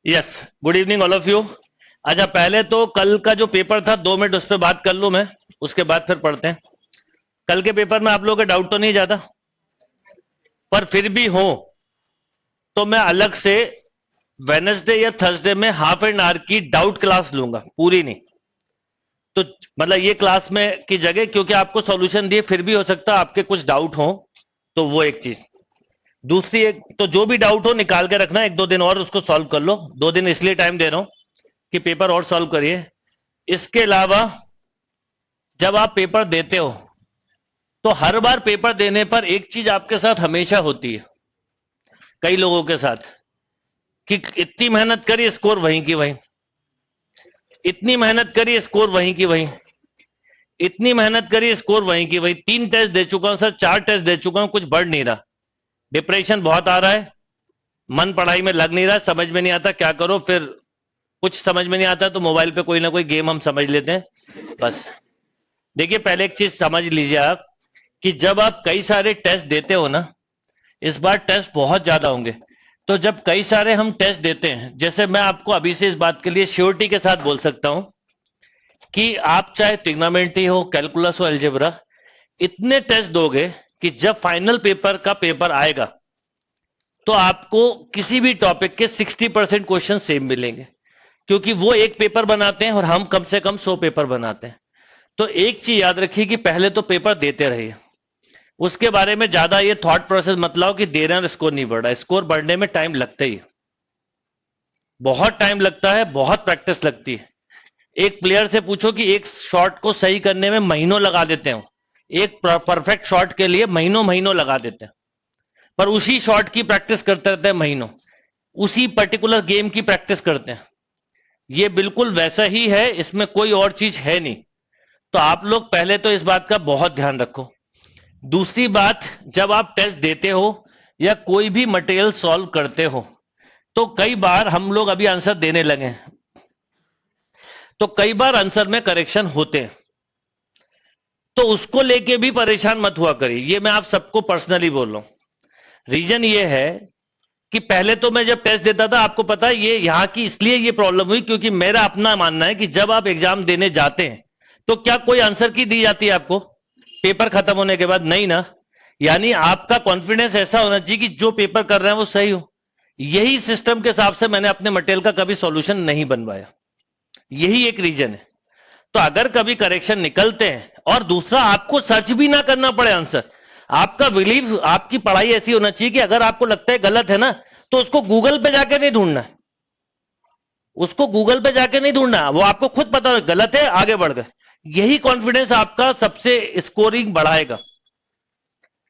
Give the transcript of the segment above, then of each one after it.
Yes, good evening all of you. अच्छा, पहले तो कल का जो पेपर था 2 मिनट उस पर बात कर लूं मैं, उसके बाद फिर पढ़ते हैं। कल के पेपर में आप लोगों का डाउट तो नहीं जाता, पर फिर भी हो तो मैं अलग से वेनसडे या थर्सडे में हाफ एन आवर की डाउट क्लास लूंगा, पूरी नहीं। तो मतलब ये क्लास में की जगह, क्योंकि आपको सॉल्यूशन दिए फिर भी हो सकता है आपके कुछ डाउट हो, तो वो एक चीज। दूसरी एक, तो जो भी डाउट हो निकाल के रखना, 1-2 दिन और उसको सॉल्व कर लो। 2 दिन इसलिए टाइम दे रहा हूं कि पेपर और सॉल्व करिए। इसके अलावा जब आप पेपर देते हो तो हर बार पेपर देने पर एक चीज आपके साथ हमेशा होती है, कई लोगों के साथ, कि इतनी मेहनत करी स्कोर वहीं की वहीं, इतनी मेहनत करी स्कोर वहीं की वहीं, इतनी मेहनत करी स्कोर वहीं की वहीं। 3 टेस्ट दे चुका हूं सर, 4 टेस्ट दे चुका हूं, कुछ बढ़ नहीं रहा। डिप्रेशन बहुत आ रहा है, मन पढ़ाई में लग नहीं रहा, समझ में नहीं आता क्या करो। फिर कुछ समझ में नहीं आता तो मोबाइल पे कोई ना कोई गेम हम समझ लेते हैं, बस। देखिए, पहले एक चीज समझ लीजिए आप, कि जब आप कई सारे टेस्ट देते हो ना, इस बार टेस्ट बहुत ज्यादा होंगे। तो जब कई सारे हम टेस्ट देते हैं, जैसे मैं आपको अभी से इस बात के लिए श्योरिटी के साथ बोल सकता हूं कि आप चाहे ट्रिग्नोमेट्री हो, कैलकुलस हो, अलजेब्रा, इतने टेस्ट दोगे कि जब फाइनल पेपर का पेपर आएगा तो आपको किसी भी टॉपिक के 60% क्वेश्चन सेम मिलेंगे, क्योंकि वो एक पेपर बनाते हैं और हम कम से कम 100 पेपर बनाते हैं। तो एक चीज याद रखिए कि पहले तो पेपर देते रहिए, उसके बारे में ज्यादा ये थॉट प्रोसेस मत लाओ कि दे रहे हैं और स्कोर नहीं बढ़ रहा है। स्कोर बढ़ने में टाइम लगता ही है, बहुत टाइम लगता है, बहुत प्रैक्टिस लगती है। एक प्लेयर से पूछो कि एक शॉट को सही करने में महीनों लगा देते हो, एक परफेक्ट शॉट के लिए महीनों महीनों लगा देते हैं, पर उसी शॉट की प्रैक्टिस करते रहते हैं महीनों, उसी पर्टिकुलर गेम की प्रैक्टिस करते हैं। ये बिल्कुल वैसा ही है, इसमें कोई और चीज है नहीं। तो आप लोग पहले तो इस बात का बहुत ध्यान रखो। दूसरी बात, जब आप टेस्ट देते हो या कोई भी मटेरियल सॉल्व करते हो, तो कई बार हम लोग अभी आंसर देने लगे हैं, तो कई बार आंसर में करेक्शन होते हैं, तो उसको लेके भी परेशान मत हुआ करिए। ये मैं आप सबको पर्सनली बोल रहा हूं। रीजन ये है कि पहले तो मैं जब टेस्ट देता था, आपको पता है ये यहां की इसलिए ये प्रॉब्लम हुई क्योंकि मेरा अपना मानना है कि जब आप एग्जाम देने जाते हैं तो क्या कोई आंसर की दी जाती है आपको पेपर खत्म होने के बाद? नहीं ना। यानी आपका कॉन्फिडेंस ऐसा होना चाहिए कि जो पेपर कर रहे हैं वो सही हो। यही सिस्टम के हिसाब से मैंने अपने मटेरियल का कभी सॉल्यूशन नहीं बनवाया, यही एक रीजन है। तो अगर कभी करेक्शन निकलते हैं, और दूसरा, आपको सर्च भी ना करना पड़े आंसर। आपका बिलीव, आपकी पढ़ाई ऐसी होना चाहिए कि अगर आपको लगता है गलत है ना, तो उसको गूगल पे जाके नहीं ढूंढना है, उसको गूगल पे जाके नहीं ढूंढना, वो आपको खुद पता है गलत है, आगे बढ़ गए। यही कॉन्फिडेंस आपका सबसे स्कोरिंग बढ़ाएगा।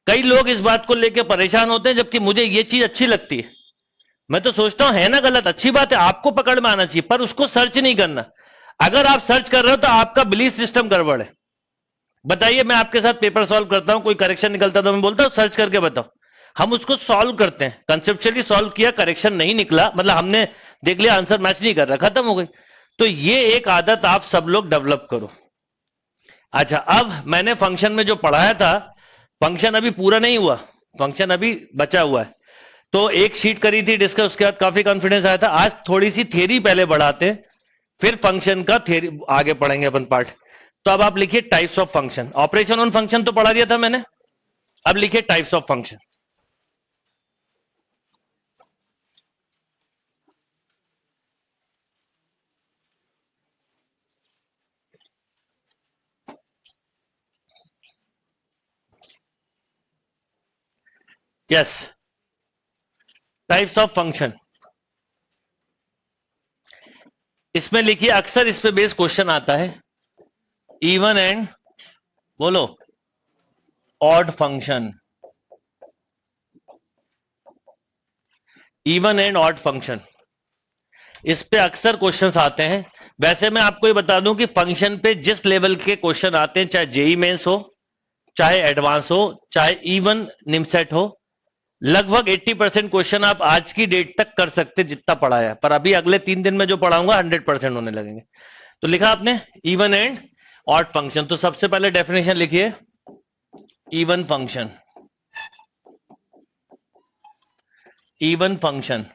कई लोग इस बात को लेकर परेशान होते हैं, जबकि मुझे ये चीज अच्छी लगती है। मैं तो सोचता हूं है ना गलत, अच्छी बात है, आपको पकड़ में आना चाहिए, पर उसको सर्च नहीं करना। अगर आप सर्च कर रहे हो तो आपका बिलीफ सिस्टम गड़बड़ है। बताइए, मैं आपके साथ पेपर सॉल्व करता हूं, कोई करेक्शन निकलता तो मैं बोलता हूं सर्च करके बताओ। हम उसको सॉल्व करते हैं, कंसेप्चुअली सॉल्व किया, करेक्शन नहीं निकला, मतलब हमने देख लिया आंसर मैच नहीं कर रहा, खत्म हो गई। तो ये एक आदत आप सब लोग डेवलप करो। अच्छा, अब मैंने फंक्शन में जो पढ़ाया था, फंक्शन अभी पूरा नहीं हुआ, फंक्शन अभी बचा हुआ है। तो एक शीट करी थी डिस्कस, उसके बाद काफी कॉन्फिडेंस आया था। आज थोड़ी सी थ्योरी पहले बढ़ाते, फिर फंक्शन का थ्योरी आगे पढ़ेंगे अपन पार्ट। तो अब आप लिखिए types of function. Operation on function तो पढ़ा दिया था मैंने, अब लिखिए types of function. Yes, types of function. इसमें लिखिए, अक्सर इस पे बेस क्वेश्चन आता है, इवन एंड, बोलो, odd function, even and odd function, इस पे अक्सर क्वेश्चंस आते हैं। वैसे मैं आपको ये बता दूं कि फंक्शन पे जिस लेवल के क्वेश्चन आते हैं, चाहे जेई मेंस हो, चाहे एडवांस हो, चाहे इवन निमसेट हो, लगभग 80% क्वेश्चन आप आज की डेट तक कर सकते जितना पढ़ाया है। पर अभी अगले 3 दिन में जो पढ़ाऊंगा 100% होने लगेंगे। तो लिखा आपने इवन एंड ऑड फंक्शन। तो सबसे पहले डेफिनेशन लिखिए, even function. Even function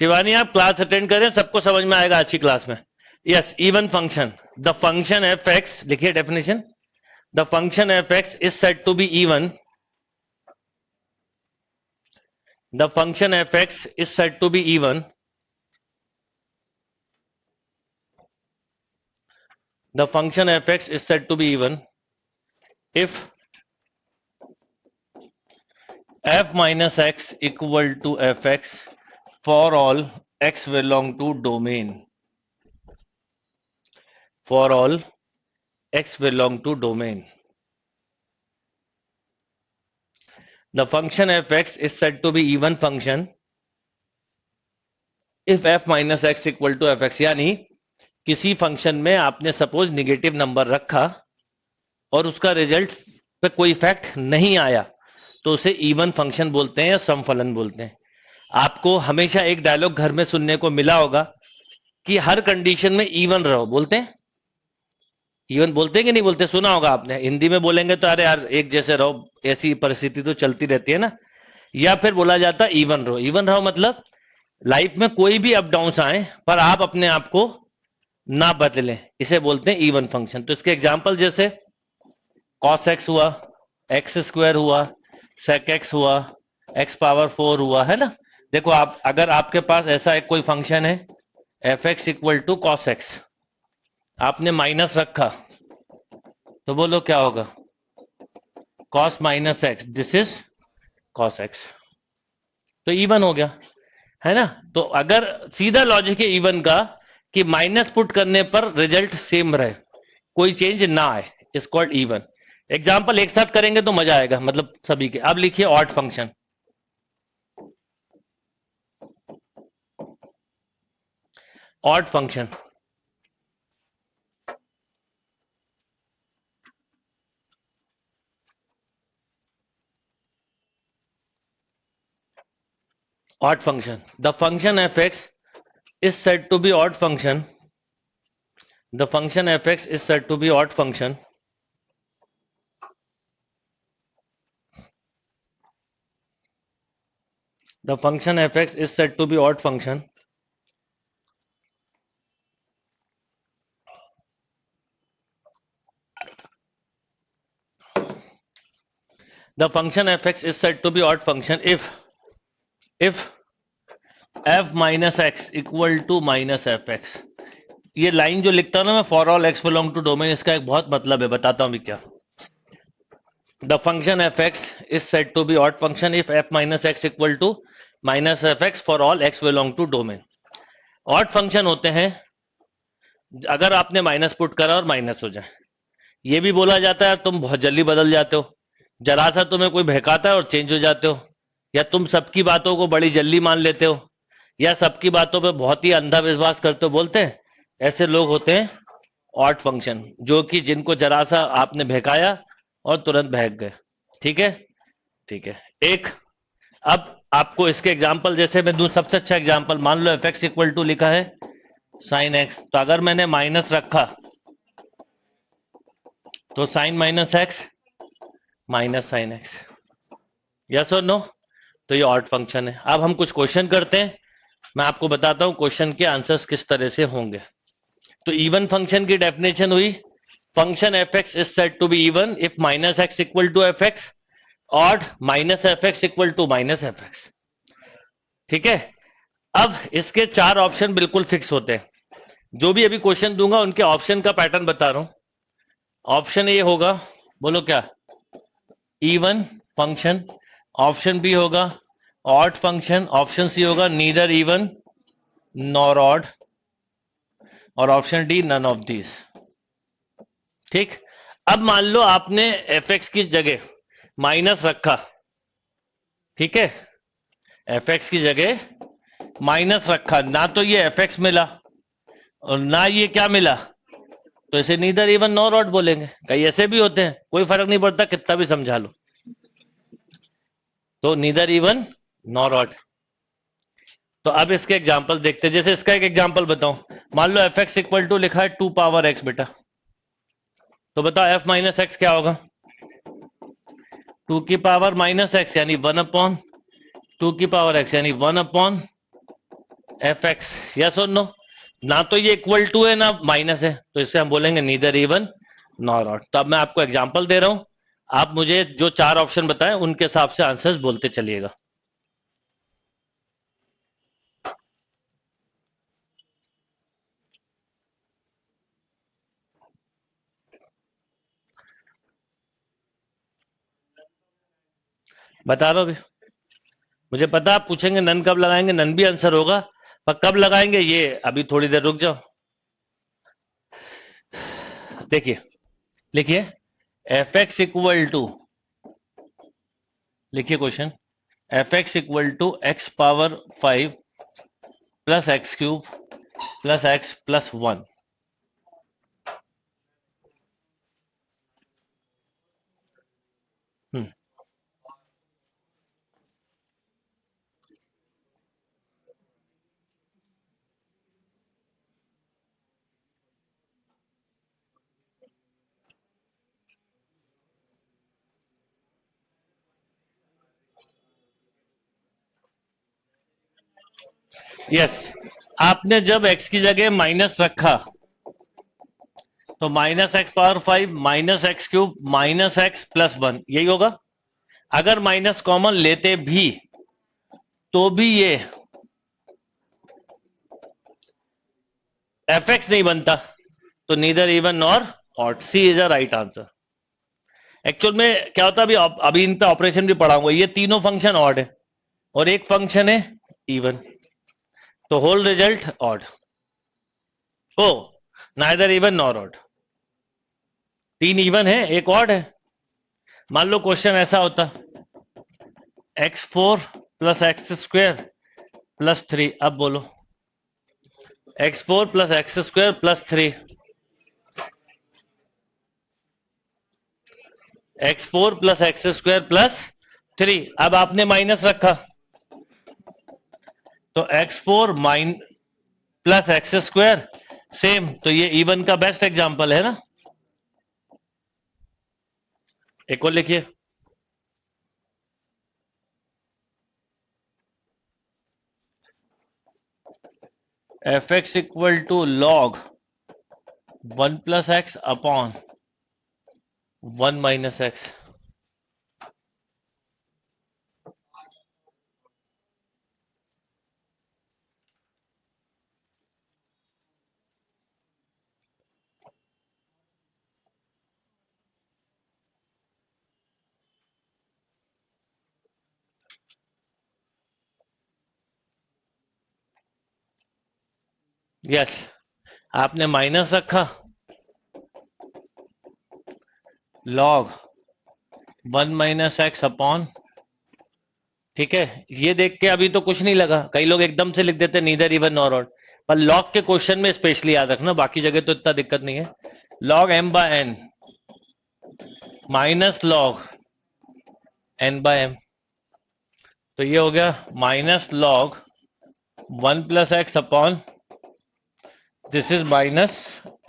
Shivani आप क्लास अटेंड करें, सबको समझ में आएगा आज की क्लास में। Yes, even function, the function F X, लिखिए definition, the function F x is said to be even, the function F x is said to be even, the function fx is said to be even if f minus x equal to fx for all x belong to domain, for all x belong to domain. The function fx is said to be even function if f minus x equal to fx, यानी किसी function में आपने suppose negative number रखा और उसका result पे कोई effect नहीं आया तो उसे इवन फंक्शन बोलते हैं या समफलन बोलते हैं। आपको हमेशा एक डायलॉग घर में सुनने को मिला होगा कि हर कंडीशन में इवन रहो, बोलते हैं, इवन बोलते हैं कि नहीं बोलते, सुना होगा आपने। हिंदी में बोलेंगे तो अरे यार एक जैसे रहो, ऐसी परिस्थिति तो चलती रहती है ना। या फिर बोला जाता है इवन रहो। इवन रहो मतलब लाइफ में कोई भी अप डाउन आए पर आप अपने आप को ना बदलें, इसे बोलते हैं इवन फंक्शन। तो इसके एग्जांपल जैसे cos x हुआ, एक्स स्क्वायर हुआ, sec x हुआ, x पावर 4 हुआ, है ना। देखो आप, अगर आपके पास ऐसा एक कोई फंक्शन है F x equal to cos X, आपने माइनस रखा तो बोलो क्या होगा, cos minus X, this is cos x, तो इवन हो गया, है ना। तो अगर सीधा लॉजिक है इवन का कि माइनस पुट करने पर रिजल्ट सेम रहे, कोई चेंज ना आए, इज कॉल्ड इवन। एग्जाम्पल एक साथ करेंगे तो मजा आएगा, मतलब सभी के। अब लिखिए odd function, odd function, odd function. The function fx is said to be odd function. The function fx is said to be odd function. The function fx is said to be odd function. The function fx is said to be odd function if f minus x equal to minus fx। ये line जो लिखता हूं ना मैं, for all x belong to domain, इसका एक बहुत मतलब है, बताता हूं भी क्या। The function F x is said to be odd function if F minus x equal to minus F x for all x belong to domain. Odd function होते हैं अगर आपने माइनस पुट करा और माइनस हो जाए। ये भी बोला जाता है तुम बहुत जल्दी बदल जाते हो, जरा सा तुम्हें कोई बहकाता है और चेंज हो जाते हो, या तुम सबकी बातों को बड़ी जल्दी मान लेते हो, या सबकी बातों पे बहुत ही अंधा विश्वास करते हो, बोलते हैं ऐसे लोग होते हैं ऑड फंक्शन, जो कि जिनको जरा सा आपने बहकाया और तुरंत बहक गए। ठीक है, ठीक है। एक अब आपको इसके एग्जाम्पल जैसे मैं दूं, सबसे अच्छा एग्जाम्पल मान लो एफ एक्स इक्वल टू लिखा है साइन एक्स, तो अगर मैंने माइनस रखा तो sine minus X minus sine X, yes और नो, तो ये ऑड फंक्शन है। अब हम कुछ क्वेश्चन करते हैं, मैं आपको बताता हूं क्वेश्चन के आंसर्स किस तरह से होंगे। तो इवन फंक्शन की डेफिनेशन हुई, function F x is said to be even if minus x equal to F X, odd minus F x equal to minus F X. ठीक है, अब इसके चार ऑप्शन बिल्कुल फिक्स होते हैं। जो भी अभी क्वेश्चन दूंगा उनके ऑप्शन का पैटर्न बता रहा हूं। ऑप्शन ए होगा, बोलो क्या, इवन फंक्शन। ऑप्शन बी होगा ऑड फंक्शन। ऑप्शन सी होगा नीदर इवन नॉर ऑड। और option D none of these. ठीक, अब मान लो आपने एफ एक्स की जगह माइनस रखा, ठीक है, एफ एक्स की जगह माइनस रखा, ना तो ये एफ एक्स मिला और ना ये क्या मिला, तो इसे नीदर इवन नॉर ऑड बोलेंगे। कई ऐसे भी होते हैं, कोई फर्क नहीं पड़ता कितना भी समझा लो, तो नीदर इवन नॉर ऑड। तो अब इसके एग्जांपल देखते हैं। जैसे इसका एक एग्जांपल बताऊं, मान लो एफ एक्स इक्वल टू लिखा है 2 पावर एक्स बेटा, तो बताओ एफ माइनस एक्स क्या होगा, 2 की पावर माइनस एक्स यानी 1 अपॉन 2 की पावर एक्स यानी 1 अपॉन एफ एक्स, यस और नो? ना तो ये इक्वल टू है ना माइनस है, तो इसे हम बोलेंगे नीदर इवन नॉर ऑड। तो अब मैं आपको एग्जांपल दे रहा हूं, आप मुझे जो चार ऑप्शन बताएं उनके हिसाब से आंसर्स बोलते चलिएगा। बता दो अभी। मुझे पता आप पूछेंगे नन कब लगाएंगे, नन भी आंसर होगा, पर कब लगाएंगे ये अभी थोड़ी देर रुक जाओ। देखिए, लिखिए एफ एक्स इक्वल टू, लिखिए question, F x equal to X power 5 plus X cube plus x plus 1। Yes, आपने जब x की जगह माइनस रखा तो minus X power 5 minus X cube minus X plus 1 यही होगा। अगर माइनस कॉमन लेते भी तो भी ये एफ एक्स नहीं बनता, तो neither even nor odd, C is a right answer. Actual में क्या होता है, अभी अभी इन पे ऑपरेशन भी पढ़ाऊंगा, ये तीनों फंक्शन ऑड है और एक फंक्शन है इवन, तो होल रिजल्ट ऑड। ओ, नाइदर इवन नॉर ऑड, तीन इवन है एक ऑड है। मान लो क्वेश्चन ऐसा होता, x4 plus x square plus 3, अब बोलो x4 plus x square plus 3, x4 plus x square plus 3, अब आपने माइनस रखा तो x4 mine plus x square same, तो ये इवन का बेस्ट एग्जांपल है ना। एक और लिखिए, F x equal to log 1 plus X upon 1 minus X. Yes, आपने माइनस रखा लॉग 1 माइनस एक्स अपॉन, ठीक है, ये देख के अभी तो कुछ नहीं लगा, कई लोग एकदम से लिख देते नीदर इवन नॉर ऑड, पर लॉग के क्वेश्चन में स्पेशली याद रखना, बाकी जगह तो इतना दिक्कत नहीं है। Log M by N minus log N by M, तो ये हो गया minus log 1 plus X upon this is minus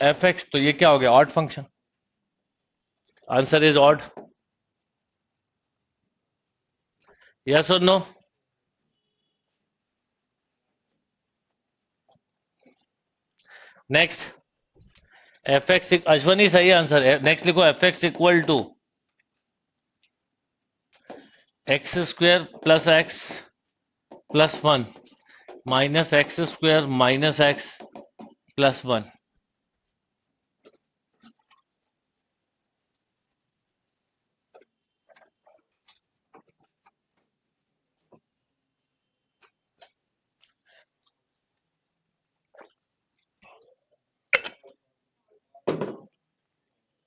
F X, तो ये क्या हो गया, odd function. Answer is odd, yes और no? Next, F X, Ashwini सही आंसर है, नेक्स्ट लिखो F x equal to X square plus x plus 1 minus X square minus X plus 1।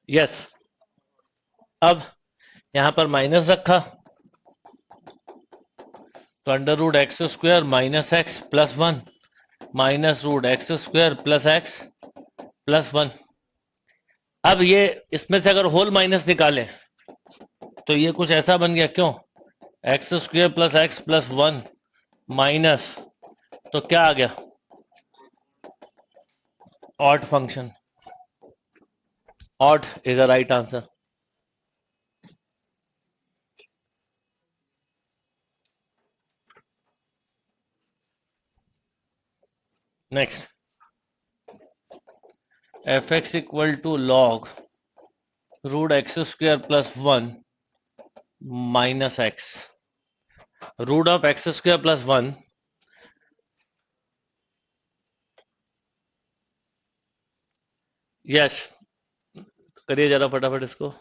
Yes, अब यहां पर माइनस रखा तो under root X square minus X plus 1 minus root X square plus x plus 1। अब ये इसमें से अगर होल माइनस निकालें तो ये कुछ ऐसा बन गया, क्यों, x square plus x plus 1 minus, तो क्या आ गया, odd function, odd is the right answer. Next, F x equal to log root x square plus 1 minus x, root of x square plus 1, yes, करिए जरा फटाफट इसको।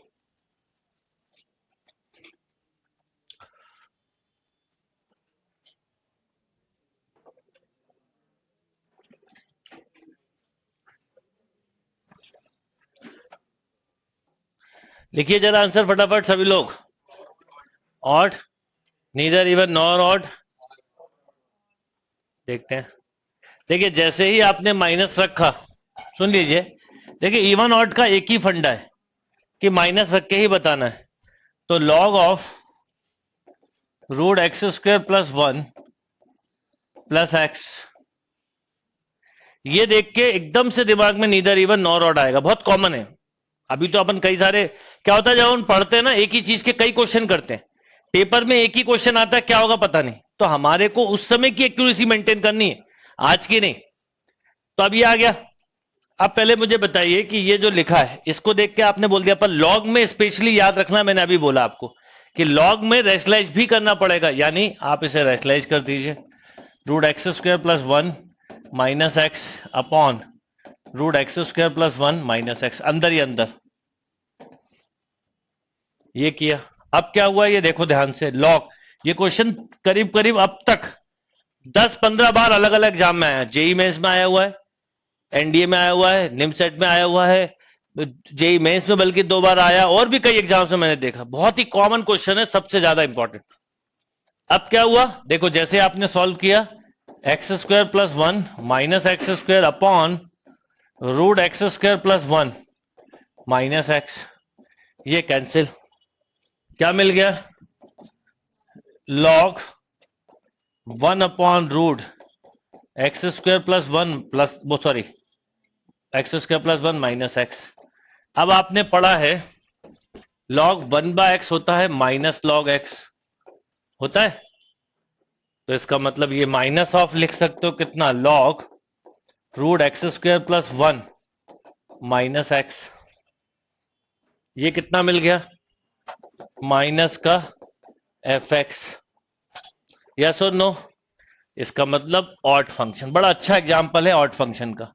लिखिए जरा आंसर फटाफट सभी लोग। Odd, neither even nor odd. देखते हैं। देखिए जैसे ही आपने माइनस रखा, सुन लीजिए, देखिए इवन ऑड का एक ही फंडा है कि माइनस रख के ही बताना है। तो log of root x square plus 1 plus x, ये देख के एकदम से दिमाग में नीदर इवन नॉर ऑड आएगा, बहुत कॉमन है। अभी तो अपन कई सारे, क्या होता है जब हम पढ़ते हैं ना, एक ही चीज के कई क्वेश्चन करते हैं, पेपर में एक ही क्वेश्चन आता है, क्या होगा पता नहीं, तो हमारे को उस समय की एक्यूरेसी मेंटेन करनी है, आज की नहीं। तो अब ये आ गया। अब पहले मुझे बताइए कि ये जो लिखा है इसको देख के आपने बोल दिया, पर लॉग में स्पेशली याद रखना, मैंने अभी बोला आपको कि लॉग में रैशनलाइज भी करना पड़ेगा, यानी आप इसे रैशनलाइज कर दीजिए। Root x square plus 1 minus x upon root x square plus 1 minus x, अंदर ही अंदर ये किया। अब क्या हुआ ये देखो ध्यान से, लॉग, ये क्वेश्चन करीब करीब अब तक 10-15 बार अलग अलग एग्जाम में आया, जेई मेंस में आया हुआ है, एनडीए में आया हुआ है, निमसेट में आया हुआ है, जेई मेंस में बल्कि 2 बार आया, और भी कई एग्जाम्स में मैंने देखा, बहुत ही कॉमन क्वेश्चन है, सबसे ज्यादा इंपॉर्टेंट। अब क्या हुआ देखो, जैसे आपने सॉल्व किया, X square plus 1 minus X square upon root x square plus 1 minus x, ये कैंसिल, क्या मिल गया, log 1 upon root x square plus 1 plus वो sorry X square plus 1 minus X. अब आपने पढ़ा है लॉग 1 बाय एक्स होता है माइनस लॉग एक्स होता है, तो इसका मतलब ये माइनस ऑफ लिख सकते हो कितना, log root x square plus 1 minus x, ये कितना मिल गया, माइनस का एफ एक्स, यस और नो। इसका मतलब ऑड फंक्शन, बड़ा अच्छा एग्जांपल है ऑड फंक्शन का।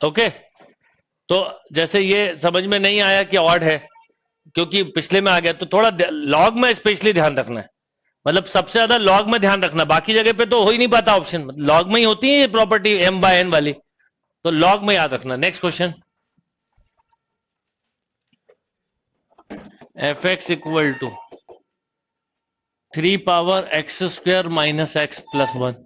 ओके, तो जैसे ये समझ में नहीं आया कि ऑड है, क्योंकि पिछले में आ गया, तो थोड़ा लॉग में स्पेशली ध्यान रखना है, मतलब सबसे ज्यादा लॉग में ध्यान रखना, बाकी जगह पे तो हो ही नहीं पाता ऑप्शन, लॉग में ही होती है ये प्रॉपर्टी एम बाय एन वाली, तो लॉग में याद रखना। Next question, F x equal to 3 power X square minus X plus 1,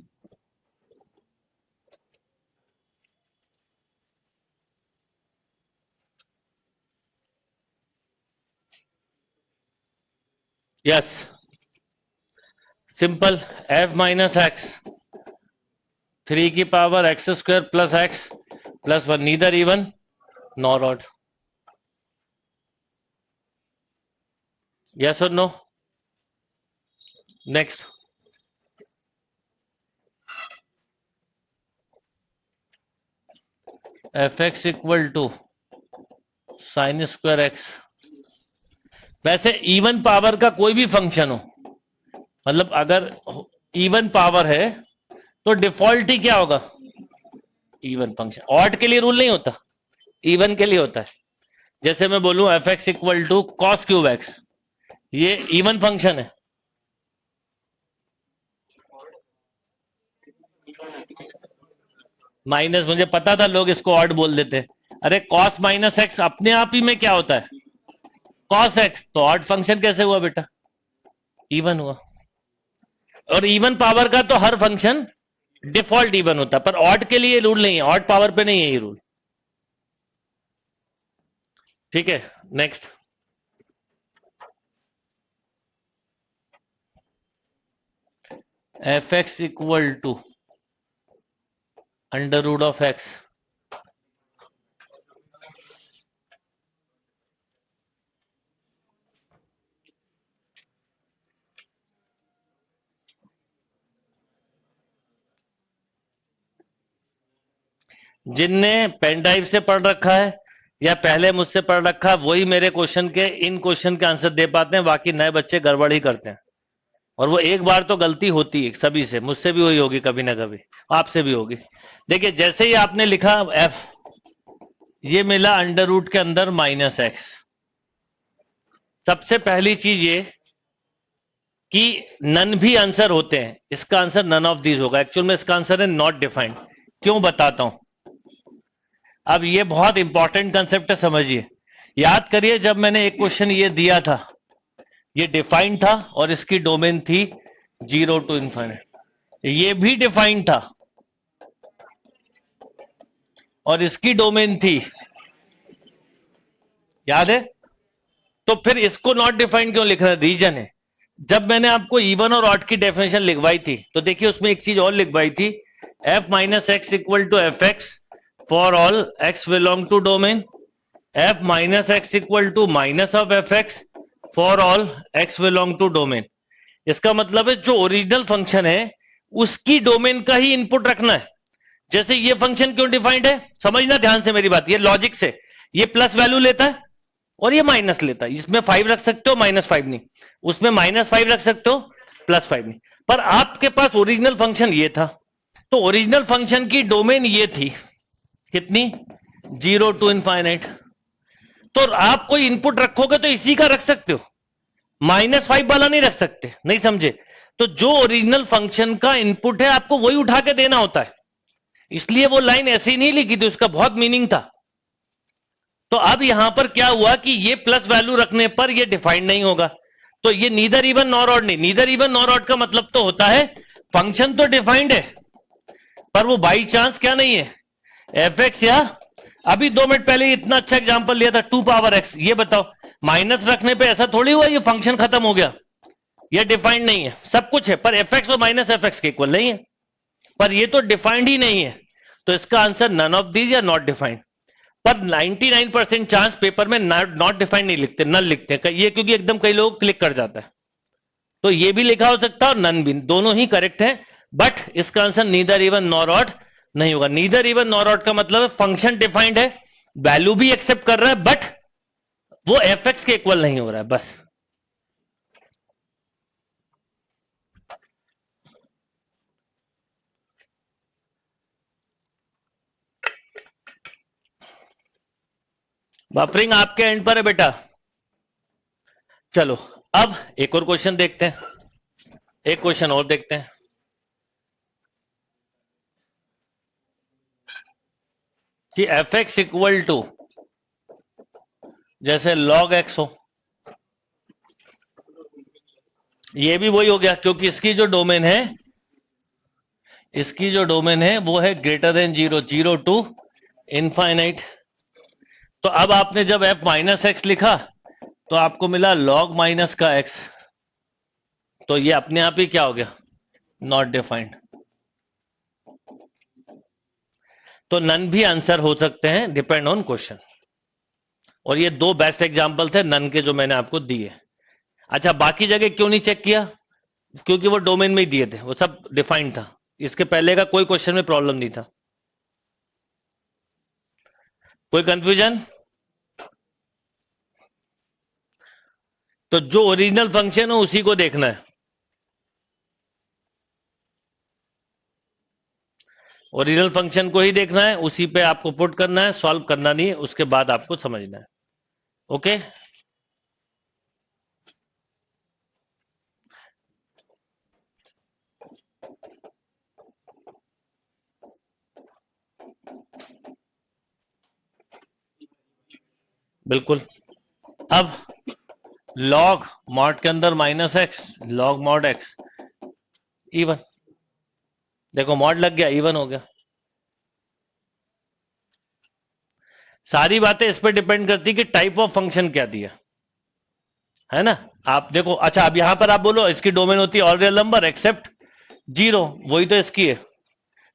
yes, simple, F minus X 3 की power X square plus x plus 1, neither even nor odd, yes और no. Next, F x equal to sine square X, वैसे even power का कोई भी function हो, मतलब अगर even power है तो डिफॉल्ट ही क्या होगा, इवन फंक्शन। ऑड के लिए रूल नहीं होता, इवन के लिए होता है। जैसे मैं बोलूं f x equal to cos cube x, ये इवन फंक्शन है, माइनस, मुझे पता था लोग इसको ऑड बोल देते, अरे कॉस माइनस एक्स अपने आप ही में क्या होता है, कॉस एक्स, तो ऑड फंक्शन कैसे हुआ बेटा, इवन हुआ। और इवन पावर का तो हर फंक्शन डिफॉल्ट इवन होता है, पर ऑड के लिए रूल नहीं है, ऑड पावर पे नहीं है ये रूल, ठीक है। Next, F x equal to under root of x, जिनने पेन ड्राइव से पढ़ रखा है या पहले मुझसे पढ़ रखा है वही मेरे क्वेश्चन के इन क्वेश्चन के आंसर दे पाते हैं, बाकी नए बच्चे गड़बड़ ही करते हैं। और वो एक बार तो गलती होती है सभी से, मुझसे भी वही होगी कभी ना कभी, आपसे भी होगी। देखिए जैसे ही आपने लिखा एफ, ये मिला अंडर रूट के अंदर माइनस एक्स। सबसे पहली चीज ये कि नन भी आंसर होते हैं, इसका आंसर नन ऑफ दीज होगा। एक्चुअल में इसका आंसर है नॉट डिफाइंड। क्यों बताता हूं। अब ये बहुत इंपॉर्टेंट कंसेप्ट है, समझिए। याद करिए जब मैंने एक क्वेश्चन ये दिया था, ये डिफाइंड था और इसकी डोमेन थी 0 टू इनफाइनाइट। ये भी डिफाइंड था और इसकी डोमेन थी, याद है। तो फिर इसको नॉट डिफाइंड क्यों लिख रहा है, रीजन है। जब मैंने आपको इवन और ऑड की डेफिनेशन लिखवाई थी तो देखिए उसमें एक चीज और लिखवाई थी, f minus x equal to F x for all x belong to domain, f minus x equal to minus of f x for all x belong to domain. इसका मतलब है जो ओरिजिनल फंक्शन है उसकी डोमेन का ही input रखना है। जैसे ये फंक्शन क्यों डिफाइंड है, समझना ध्यान से मेरी बात, ये लॉजिक से। ये प्लस वैल्यू लेता है और ये माइनस लेता है। इसमें 5 रख सकते हो, -5 नहीं। उसमें -5 रख सकते हो, +5 नहीं। पर आपके पास ओरिजिनल फंक्शन ये था, तो ओरिजिनल फंक्शन की डोमेन ये थी, कितनी, 0 टू इनफाइनाइट। तो आप कोई इनपुट रखोगे तो इसी का रख सकते हो, -5 वाला नहीं रख सकते, नहीं समझे। तो जो ओरिजिनल फंक्शन का इनपुट है आपको वही उठा के देना होता है। इसलिए वो लाइन ऐसी नहीं लिखी थी, उसका बहुत मीनिंग था। तो अब यहां पर क्या हुआ कि ये प्लस वैल्यू रखने पर ये डिफाइंड नहीं होगा। तो ये नीदर इवन नॉर ऑड नहीं, नीदर इवन नॉर ऑड का मतलब तो होता है फंक्शन तो डिफाइंड है पर वो बाई चांस क्या नहीं है, एफ एक्स। या अभी 2 मिनट पहले इतना अच्छा एग्जांपल लिया था 2 पावर एक्स। ये बताओ माइनस रखने पे ऐसा थोड़ी हुआ ये फंक्शन खत्म हो गया, ये डिफाइंड नहीं है। सब कुछ है पर एफ एक्स और माइनस एफ एक्स के इक्वल नहीं है, पर ये तो डिफाइंड ही नहीं है। तो इसका आंसर नन ऑफ दीज या नॉट डिफाइंड। पर 99% चांस पेपर में नॉट डिफाइंड नहीं लिखते, नन लिखते हैं ये, क्योंकि एकदम कई लोग क्लिक कर जाता है। तो ये भी लिखा हो सकता है और नन भी, दोनों ही करेक्ट है। बट इसका answer neither even nor odd नहीं होगा। नीदर इवन नॉर ऑड का मतलब है फंक्शन डिफाइंड है, वैल्यू भी एक्सेप्ट कर रहा है, बट वो एफ एक्स के इक्वल नहीं हो रहा है, बस। बफरिंग आपके एंड पर है बेटा। चलो अब एक और क्वेश्चन देखते हैं, एक क्वेश्चन और देखते हैं। कि एफ एक्स इक्वल टू जैसे log x हो, ये भी वही हो गया क्योंकि इसकी जो डोमेन है, इसकी जो डोमेन है वो है ग्रेटर देन 0, 0 टू इनफाइनाइट। तो अब आपने जब f माइनस एक्स लिखा तो आपको मिला log माइनस का x, तो ये अपने आप ही क्या हो गया, नॉट डिफाइंड। तो नन भी आंसर हो सकते हैं, डिपेंड ऑन क्वेश्चन। और ये 2 बेस्ट एग्जांपल थे नन के जो मैंने आपको दिए। अच्छा बाकी जगह क्यों नहीं चेक किया, क्योंकि वो डोमेन में ही दिए थे, वो सब डिफाइंड था। इसके पहले का कोई क्वेश्चन में प्रॉब्लम नहीं था। कोई कंफ्यूजन। तो जो ओरिजिनल फंक्शन है उसी को देखना है, ओरिजिनल फंक्शन को ही देखना है, उसी पे आपको पुट करना है, सॉल्व करना नहीं है, उसके बाद आपको समझना है। ओके बिल्कुल। अब लॉग मॉड के अंदर minus x, log mod x even, देखो मॉड लग गया, इवन हो गया। सारी बातें इस पर डिपेंड करती कि टाइप ऑफ फंक्शन क्या दिया है ना। आप देखो, अच्छा अब यहां पर आप बोलो इसकी डोमेन होती है ऑल रियल नंबर एक्सेप्ट 0, वही तो इसकी है,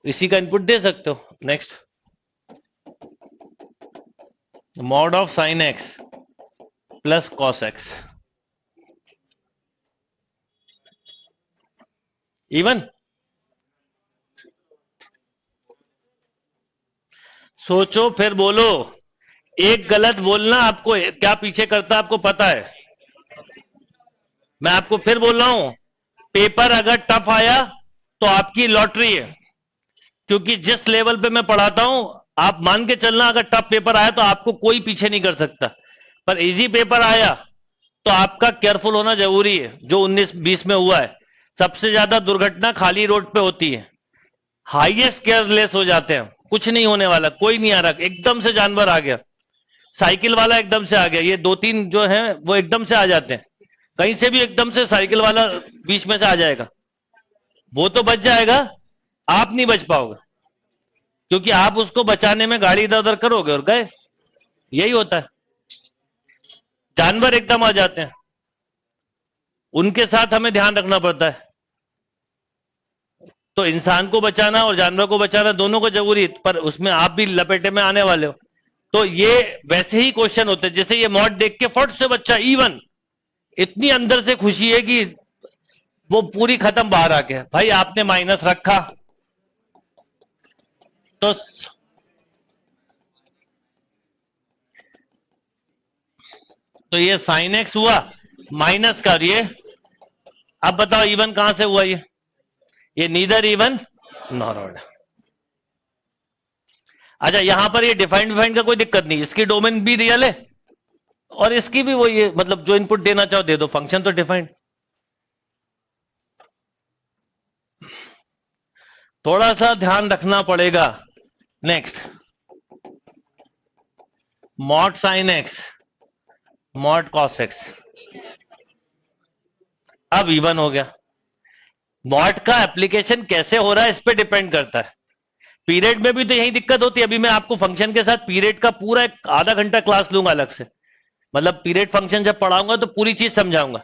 इसी का इनपुट दे सकते हो। Next, mod of sine x plus cos x even. सोचो फिर बोलो। एक गलत बोलना आपको क्या पीछे करता है आपको पता है। मैं आपको फिर बोल रहा हूं, पेपर अगर टफ आया तो आपकी लॉटरी है, क्योंकि जिस लेवल पे मैं पढ़ाता हूं, आप मान के चलना अगर टफ पेपर आया तो आपको कोई पीछे नहीं कर सकता। पर इजी पेपर आया तो आपका केयरफुल होना जरूरी है। जो 19-20 में हुआ है, सबसे ज्यादा दुर्घटना खाली रोड पे होती है, हाईएस्ट केयरलेस हो जाते हैं, कुछ नहीं होने वाला, कोई नहीं आ रहा, एकदम से जानवर आ गया, साइकिल वाला एकदम से आ गया, ये 2-3 जो है वो एकदम से आ जाते हैं, कहीं से भी एकदम से साइकिल वाला बीच में से आ जाएगा, वो तो बच जाएगा, आप नहीं बच पाओगे, क्योंकि आप उसको बचाने में गाड़ी इधर उधर करोगे और गए। यही होता है, जानवर एकदम आ जाते हैं, उनके साथ हमें ध्यान रखना पड़ता है। तो इंसान को बचाना और जानवर को बचाना दोनों को जरूरी है, पर उसमें आप भी लपेटे में आने वाले हो। तो ये वैसे ही क्वेश्चन होते हैं, जैसे ये मॉड देख के फट से बच्चा इवन इतनी अंदर से खुशी है कि वो पूरी खत्म बाहर आ गया, भाई आपने माइनस रखा तो ये साइन एक्स हुआ माइनस का, ये अब बताओ इवन कहां से हुआ, ये नीदर इवन नॉर ऑड। अच्छा यहां पर ये डिफाइंड का कोई दिक्कत नहीं, इसकी डोमेन भी रियल है और इसकी भी वही है, मतलब जो इनपुट देना चाहो दे दो, फंक्शन तो डिफाइंड। थोड़ा सा ध्यान रखना पड़ेगा। Next, mod sine x mod cos x, अब इवन हो गया। मॉड का एप्लीकेशन कैसे हो रहा है इस पे डिपेंड करता है। पीरियड में भी तो यही दिक्कत होती है। अभी मैं आपको फंक्शन के साथ पीरियड का पूरा एक आधा घंटा क्लास लूंगा अलग से, मतलब पीरियड फंक्शन जब पढ़ाऊंगा तो पूरी चीज समझाऊंगा।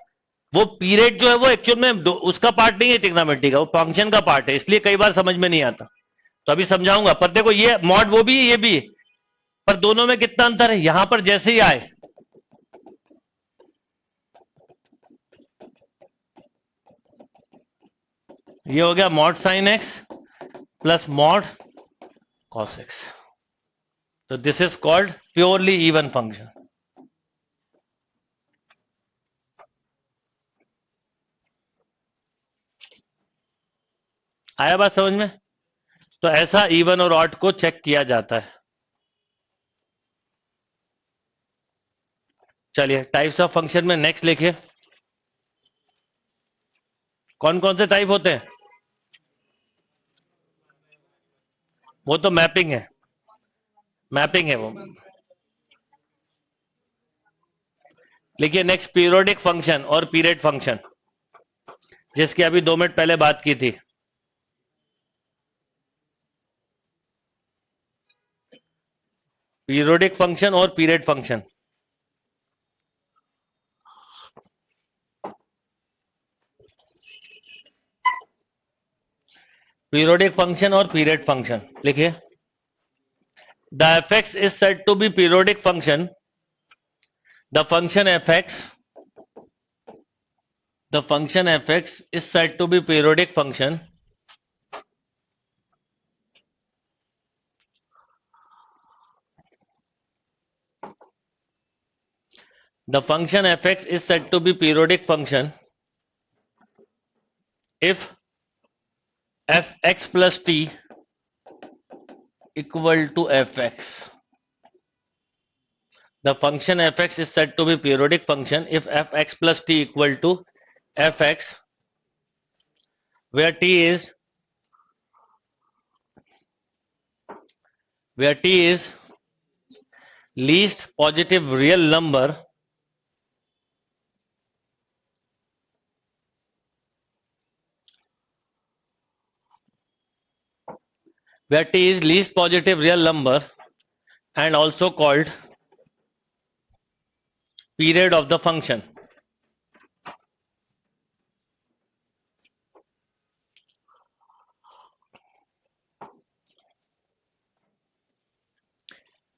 वो पीरियड जो है वो एक्चुअल में उसका पार्ट नहीं है ट्रिग्नोमेट्री का, वो फंक्शन का पार्ट है, इसलिए कई बार समझ में नहीं आता, तो अभी समझाऊंगा। पर देखो ये मॉड वो भी है ये भी है, पर दोनों में कितना अंतर है। यहां पर जैसे ही आए, ये हो गया mod sine x plus mod cos X, तो this is called purely even function. आया बात समझ में? तो ऐसा इवन और ऑड को चेक किया जाता है। चलिए टाइप्स ऑफ फंक्शन में नेक्स्ट लिखिए, कौन कौन से टाइप होते हैं। वो तो मैपिंग है, मैपिंग है वो। लिखिए नेक्स्ट, पीरियोडिक फंक्शन और पीरियड फंक्शन, जिसकी अभी 2 मिनट पहले बात की थी। पीरियोडिक फंक्शन और पीरियड फंक्शन, पीरियोडिक फंक्शन और पीरियड फंक्शन लिखिए। The fx is said to be periodic function. The function fx is said to be periodic function if fx plus t equal to fx. The function fx is said to be periodic function if fx plus t equal to fx, where t is least positive real number and also called period of the function.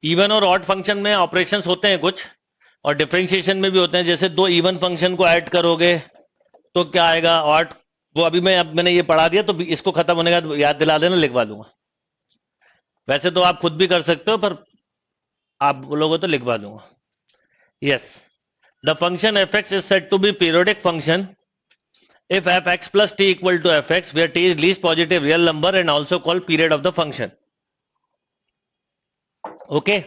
Even और odd function में operations होते हैं कुछ, और differentiation में भी होते हैं। जैसे 2 इवन फंक्शन को ऐड करोगे तो क्या आएगा, ऑड। वो अभी मैंने ये पढ़ा दिया, तो इसको खत्म होने के बाद याद दिला देना, लिखवा दूंगा। वैसे तो आप खुद भी कर सकते हो, पर आप बोलोगे तो लिखवा दूंगा. Yes, the function F x is said to be periodic function if fx plus t equal to fx, where t is least positive real number and also called period of the function. Okay,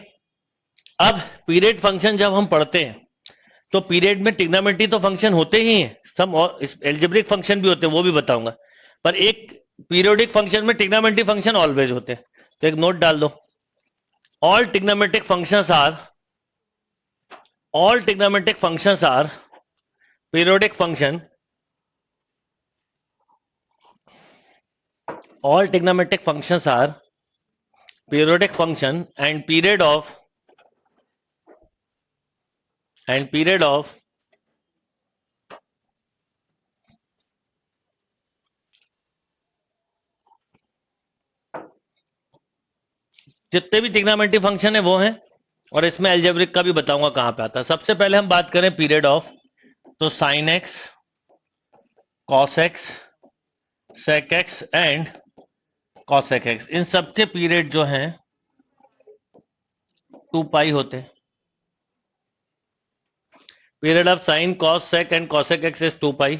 अब period function जब हम पढ़ते हैं तो period में trigonometry तो function होते ही हैं, सम और एल्जेब्रिक फंक्शन भी होते हैं, वो भी बताऊंगा, पर एक पीरियोडिक फंक्शन में ट्रिग्नोमेट्री फंक्शन ऑलवेज होते हैं. तो एक नोट डाल दो, all trigonometric functions are periodic function. All trigonometric functions are periodic function and period of जितने भी ट्रिग्नोमेट्री फंक्शन है वो हैं, और इसमें अलजेब्रिक का भी बताऊंगा कहां पे आता है. सबसे पहले हम बात करें पीरियड ऑफ, तो sine X, cos X, sec X and cosec X, इन सबके पीरियड जो हैं 2 पाई होते हैं. Period of sine, cos, sec and cosec X is 2 pi.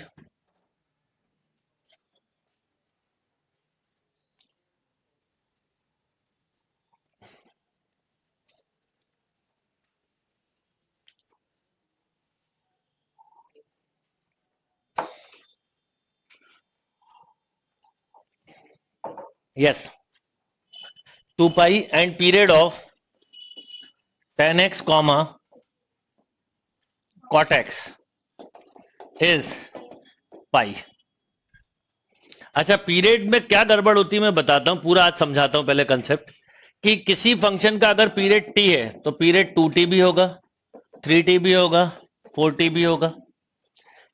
Yes, 2 pi and period of tan x comma cot x is pi. अच्छा, period में क्या गड़बड़ होती है मैं बताता हूं, पूरा आज समझाता हूं. पहले कंसेप्ट कि किसी फंक्शन का अगर पीरियड t है तो पीरियड 2t भी होगा, 3t भी होगा, 4t भी होगा.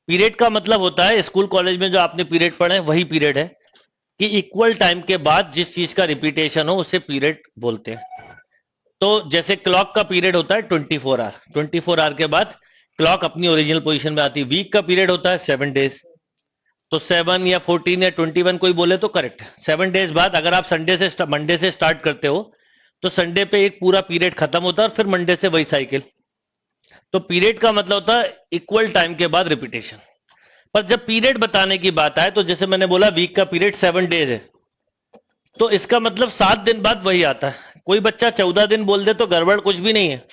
पीरियड का मतलब होता है, स्कूल कॉलेज में जो आपने पीरियड पढ़े वही पीरियड है, कि इक्वल टाइम के बाद जिस चीज का रिपीटेशन हो उसे पीरियड बोलते हैं. तो जैसे क्लॉक का पीरियड होता है 24 आवर, 24 आवर के बाद क्लॉक अपनी ओरिजिनल पोजीशन में आती है. वीक का पीरियड होता है 7 डेज, तो 7 या 14 या 21 कोई बोले तो करेक्ट. 7 डेज बाद अगर आप मंडे से स्टार्ट करते हो तो संडे पे एक पूरा पीरियड खत्म होता है और फिर मंडे से वही साइकिल. तो पीरियड का मतलब होता है इक्वल टाइम के बाद रिपीटेशन. पर जब पीरियड बताने की बात आए तो जैसे मैंने बोला वीक का पीरियड 7 डेज है, तो इसका मतलब 7 दिन बाद वही आता है. कोई बच्चा 14 दिन बोल दे तो गड़बड़ कुछ भी नहीं है,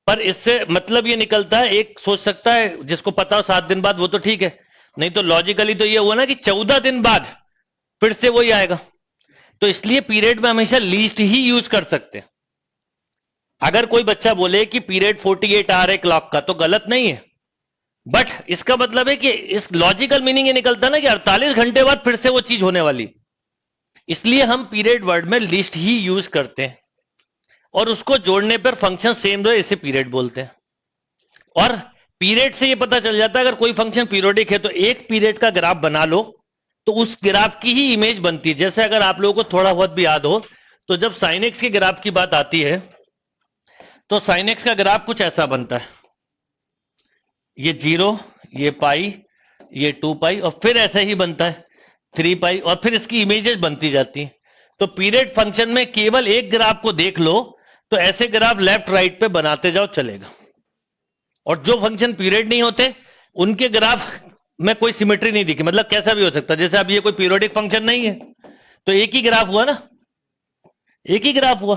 पर इससे मतलब ये निकलता है, एक सोच सकता है जिसको पता हो 7 दिन बाद वो तो ठीक है, नहीं तो लॉजिकली तो ये हुआ ना कि 14 दिन बाद फिर से वही आएगा. तो इसलिए पीरियड में हमेशा लीस्ट ही यूज कर सकते हैं. अगर कोई बच्चा बोले कि पीरियड 48 आवर है क्लॉक का तो गलत नहीं है, बट इसका मतलब है कि इस लॉजिकल मीनिंग ये निकलता ना कि 48 घंटे बाद फिर से वो चीज होने वाली. इसलिए हम पीरियड वर्ड में लिस्ट ही यूज करते हैं, और उसको जोड़ने पर फंक्शन सेम रहे इसे पीरियड बोलते हैं. और पीरियड से ये पता चल जाता है अगर कोई फंक्शन पीरियोडिक है तो एक पीरियड का ग्राफ बना लो तो उस ग्राफ की ही इमेज बनती है. जैसे अगर आप लोगों को थोड़ा बहुत भी याद हो तो जब साइन एक्स के ग्राफ की बात आती है तो साइन एक्स का ग्राफ कुछ ऐसा बनता है, ये 0, ये पाई, ये 2 पाई, और फिर ऐसे ही बनता है 3 पाई, और फिर इसकी इमेजेस बनती जाती हैं. तो पीरियड फंक्शन में केवल एक ग्राफ को देख लो तो ऐसे ग्राफ लेफ्ट राइट पे बनाते जाओ चलेगा. और जो फंक्शन पीरियड नहीं होते उनके ग्राफ में कोई सिमेट्री नहीं दिखी, मतलब कैसा भी हो सकता है. जैसे अब ये कोई पीरियोडिक फंक्शन नहीं है तो एक ही ग्राफ हुआ ना, एक ही ग्राफ हुआ.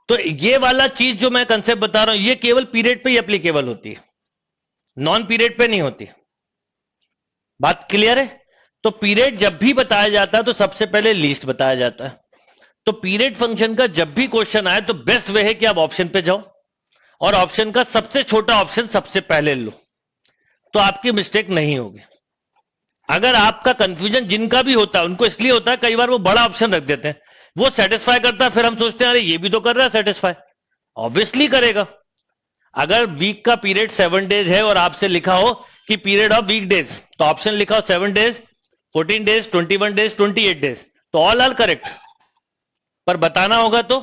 तो ये वाला चीज जो मैं कंसेप्ट बता रहा हूं ये केवल पीरियड पे ही एप्लीकेबल होती है, नॉन पीरियड पे नहीं होती. बात क्लियर है? तो पीरियड जब भी बताया जाता है तो सबसे पहले लीस्ट बताया जाता है. तो पीरियड फंक्शन का जब भी क्वेश्चन आए तो बेस्ट वे है कि आप ऑप्शन पे जाओ और ऑप्शन का सबसे छोटा ऑप्शन सबसे पहले लो, तो आपकी मिस्टेक नहीं होगी. अगर आपका कंफ्यूजन जिनका भी होता है उनको इसलिए होता है कई बार वो बड़ा ऑप्शन रख देते हैं, वो सेटिस्फाई करता है, फिर हम सोचते हैं अरे ये भी तो कर रहा है सेटिस्फाई. ऑब्वियसली करेगा. अगर वीक का पीरियड 7 डेज है और आपसे लिखा हो कि पीरियड ऑफ वीक डेज, तो ऑप्शन लिखा हो 7 डेज, 14 डेज, 21 डेज, 28 डेज, तो ऑल आर करेक्ट. पर बताना होगा तो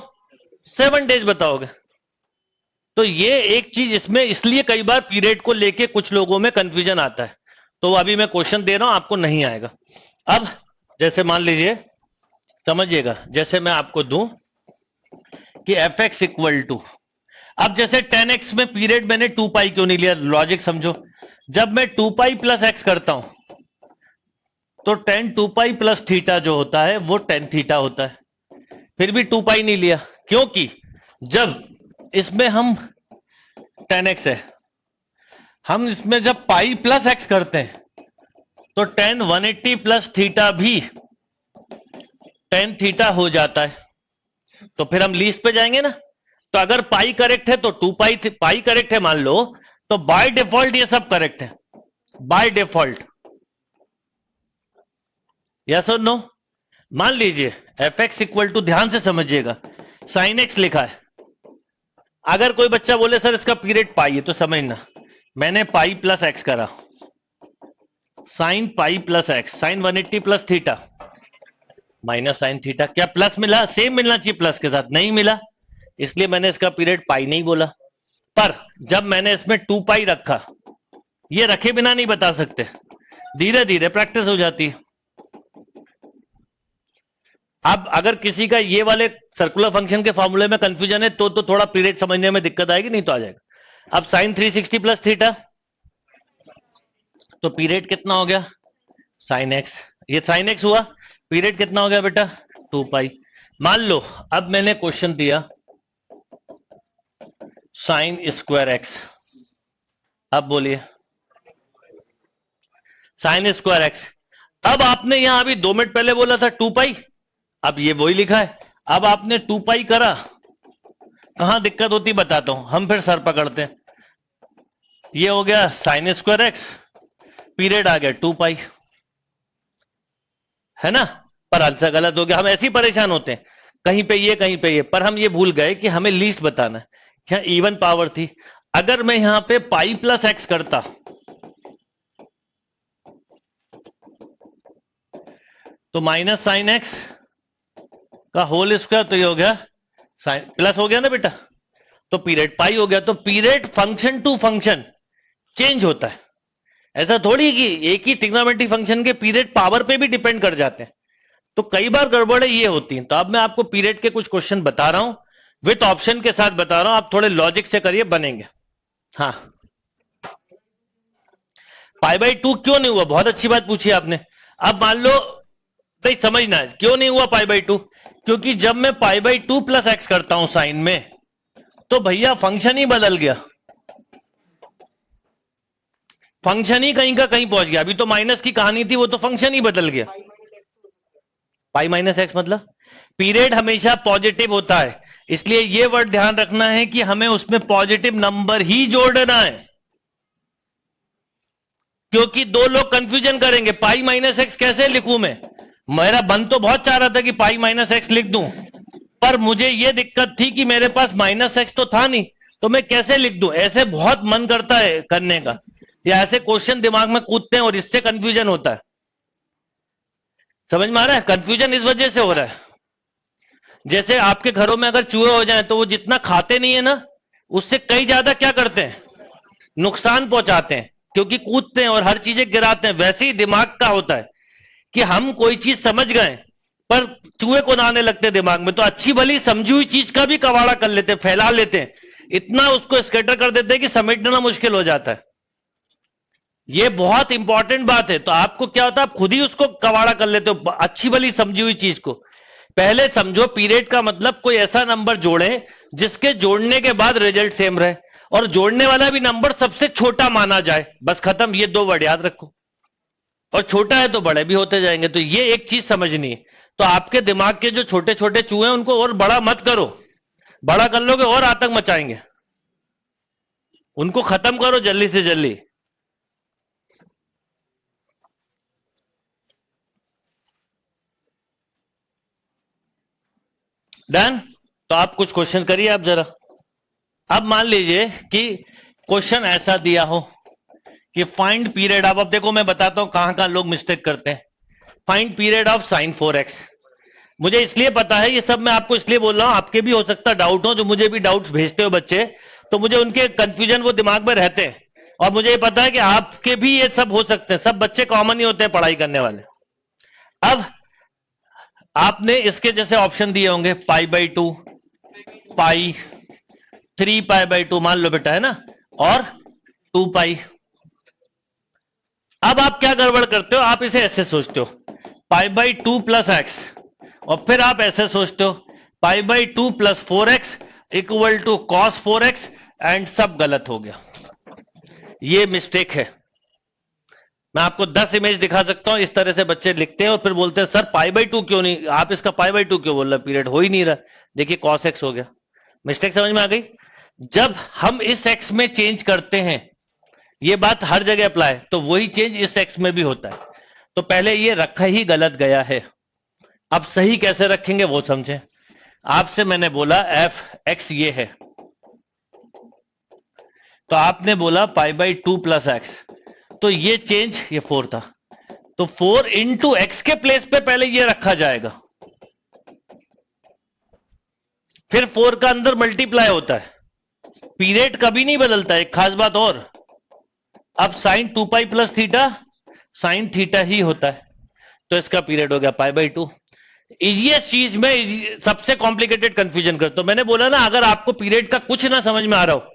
7 डेज बताओगे. तो ये एक चीज इसमें इसलिए कई बार पीरियड को लेके कुछ लोगों में कंफ्यूजन आता है. तो अभी मैं क्वेश्चन दे रहा हूं, आपको नहीं आएगा. अब जैसे मान लीजिए समझिएगा, जैसे मैं आपको दूं कि एफ एक्स इक्वल टू, अब जैसे 10x में पीरियड मैंने 2 पाई क्यों नहीं लिया, लॉजिक समझो। जब मैं 2 पाई प्लस एक्स करता हूं तो 10 2 पाई प्लस थीटा जो होता है वो 10 थीटा होता है, फिर भी 2 पाई नहीं लिया क्योंकि जब इसमें हम 10x है, हम इसमें जब पाई प्लस एक्स करते हैं तो 10 180 प्लस थीटा भी 10 थीटा हो जाता है, तो फिर हम लीस्ट पे जाएंगे ना। तो अगर पाई करेक्ट है तो 2 पाई पाई करेक्ट है मान लो, तो बाय डिफॉल्ट ये सब करेक्ट है, बाय डिफॉल्ट। यस और नो? मान लीजिए एफ एक्स इक्वल टू, ध्यान से समझिएगा, साइन एक्स लिखा है। अगर कोई बच्चा बोले सर इसका पीरियड पाई है, तो समझना मैंने पाई प्लस एक्स करा, sine pi plus x, sine 180 plus theta minus sine theta, क्या प्लस मिला? सेम मिलना चाहिए प्लस के साथ, नहीं मिला, इसलिए मैंने इसका पीरियड पाई नहीं बोला। पर जब मैंने इसमें 2 पाई रखा, ये रखे बिना नहीं बता सकते, धीरे धीरे प्रैक्टिस हो जाती है। अब अगर किसी का ये वाले सर्कुलर फंक्शन के फॉर्मूले में कंफ्यूजन है तो थोड़ा पीरियड समझने में दिक्कत आएगी, नहीं तो आ जाएगा। अब साइन 360 प्लस थीटा, तो पीरियड कितना हो गया? साइन एक्स, ये साइन एक्स हुआ, पीरियड कितना हो गया बेटा? 2 पाई। मान लो अब मैंने क्वेश्चन दिया साइन स्क्वायर एक्स, अब बोलिए साइन स्क्वायर एक्स। अब आपने यहां अभी 2 मिनट पहले बोला था 2 पाई, अब ये वही लिखा है। अब आपने 2 पाई करा, कहां दिक्कत होती बताता हूं, हम फिर सर पकड़ते हैं। ये हो गया साइन स्क्वायर एक्स, पीरियड आ गया 2 पाई, है ना? पर आंसर गलत हो गया। हम ऐसे ही परेशान होते हैं, कहीं पे ये कहीं पे ये, पर हम ये भूल गए कि हमें लीस्ट बताना है। यहां इवन पावर थी, अगर मैं यहां पे पाई प्लस एक्स करता तो माइनस साइन एक्स का होल स्क्वायर, तो ये हो गया साइन प्लस हो गया ना बेटा, तो पीरियड पाई हो गया। तो period function to function change होता है, ऐसा थोड़ी कि एक ही ट्रिग्नोमेट्रिक फंक्शन के पीरियड पावर पे भी डिपेंड कर जाते हैं। तो कई बार गड़बड़े ये होती हैं। तो अब मैं आपको पीरियड के कुछ क्वेश्चन बता रहा हूं, विथ ऑप्शन के साथ बता रहा हूं, आप थोड़े लॉजिक से करिए, बनेंगे। हाँ, पाई बाई 2 क्यों नहीं हुआ? बहुत अच्छी बात पूछी आपने। अब मान लो भाई समझना है क्यों नहीं हुआ पाई बाई 2, क्योंकि जब मैं पाई बाई 2 प्लस एक्स करता हूं साइन में, तो भैया फंक्शन ही बदल गया, फंक्शन ही कहीं का कहीं पहुंच गया। अभी तो माइनस की कहानी थी, वो तो फंक्शन ही बदल गया। पाई माइनस एक्स मतलब पीरियड हमेशा पॉजिटिव होता है, इसलिए ये वर्ड ध्यान रखना है कि हमें उसमें पॉजिटिव नंबर ही जोड़ना है, क्योंकि 2 लोग कंफ्यूजन करेंगे पाई माइनस एक्स कैसे लिखूं मैं। मेरा मन तो बहुत चाह रहा था कि पाई माइनस एक्स लिख दूं, पर मुझे यह दिक्कत थी कि मेरे पास माइनस एक्स तो था नहीं, तो मैं कैसे लिख दूं। ऐसे बहुत मन करता है करने का, या ऐसे क्वेश्चन दिमाग में कूदते हैं और इससे कंफ्यूजन होता है। समझ में आ रहा है? कंफ्यूजन इस वजह से हो रहा है, जैसे आपके घरों में अगर चूहे हो जाएं तो वो जितना खाते नहीं है ना, उससे कई ज्यादा क्या करते हैं, नुकसान पहुंचाते हैं, क्योंकि कूदते हैं और हर चीजें गिराते हैं। वैसे ही दिमाग का होता है कि हम कोई चीज समझ गए पर चूहे को ना आने लगते दिमाग में, तो अच्छी भली समझी हुई चीज का भी कवाड़ा कर लेते हैं, फैला लेते हैं, इतना उसको स्कैटर कर देते हैं कि समेटना मुश्किल हो जाता है। ये बहुत इंपॉर्टेंट बात है। तो आपको क्या होता है, आप खुद ही उसको कवाड़ा कर लेते हो, अच्छी भली समझी हुई चीज को। पहले समझो पीरियड का मतलब कोई ऐसा नंबर जोड़े जिसके जोड़ने के बाद रिजल्ट सेम रहे, और जोड़ने वाला भी नंबर सबसे छोटा माना जाए, बस खत्म। ये 2 वर्ड याद रखो, और छोटा है तो बड़े भी होते जाएंगे। तो ये एक चीज समझनी है। तो आपके दिमाग के जो छोटे छोटे चूहे हैं उनको और बड़ा मत करो, बड़ा कर लोगे और आतंक मचाएंगे, उनको खत्म करो जल्दी से जल्दी। डन? तो आप कुछ क्वेश्चन करिए आप जरा। अब मान लीजिए कि क्वेश्चन ऐसा दिया हो कि फाइंड पीरियड ऑफ, अब देखो मैं बताता हूं कहां कहां लोग मिस्टेक करते हैं। Find period of sign 4x। मुझे इसलिए पता है, ये सब मैं आपको इसलिए बोल रहा हूं, आपके भी हो सकता है डाउट हो, जो मुझे भी डाउट्स भेजते हो बच्चे, तो मुझे उनके कंफ्यूजन वो दिमाग में रहते हैं, और मुझे ये पता है कि आपके भी ये सब हो सकते हैं। सब बच्चे कॉमन ही होते हैं पढ़ाई करने वाले। अब आपने इसके जैसे ऑप्शन दिए होंगे π/2, पाई, 3π/2 मान लो बेटा, है ना, और 2π। अब आप क्या गड़बड़ करते हो, आप इसे ऐसे सोचते हो π/2 प्लस एक्स, और फिर आप ऐसे सोचते हो π/2 plus 4x equal to cos 4x, and सब गलत हो गया। ये मिस्टेक है। मैं आपको 10 इमेज दिखा सकता हूं, इस तरह से बच्चे लिखते हैं और फिर बोलते हैं सर π/2 क्यों नहीं, आप इसका π/2 क्यों बोल रहे, पीरियड हो ही नहीं रहा, देखिए cos x हो गया। मिस्टेक समझ में आ गई। जब हम इस x में चेंज करते हैं, ये बात हर जगह अप्लाई, तो वही चेंज इस x में भी होता है। तो पहले ये रखा ही गलत गया है, अब सही कैसे रखेंगे वो समझें। आपसे मैंने बोला एफ एक्स ये है, तो आपने बोला π/2 प्लस एक्स, तो ये चेंज ये 4 था, तो 4 इंटू एक्स के प्लेस पे पहले ये रखा जाएगा, फिर 4 का अंदर मल्टीप्लाई होता है, पीरियड कभी नहीं बदलता। एक खास बात और, अब sine 2π plus theta sine theta ही होता है, तो इसका पीरियड हो गया π/2। इजीएस्ट चीज में सबसे कॉम्प्लिकेटेड कंफ्यूजन करता हूं। मैंने बोला ना, अगर आपको पीरियड का कुछ ना समझ में आ रहा हो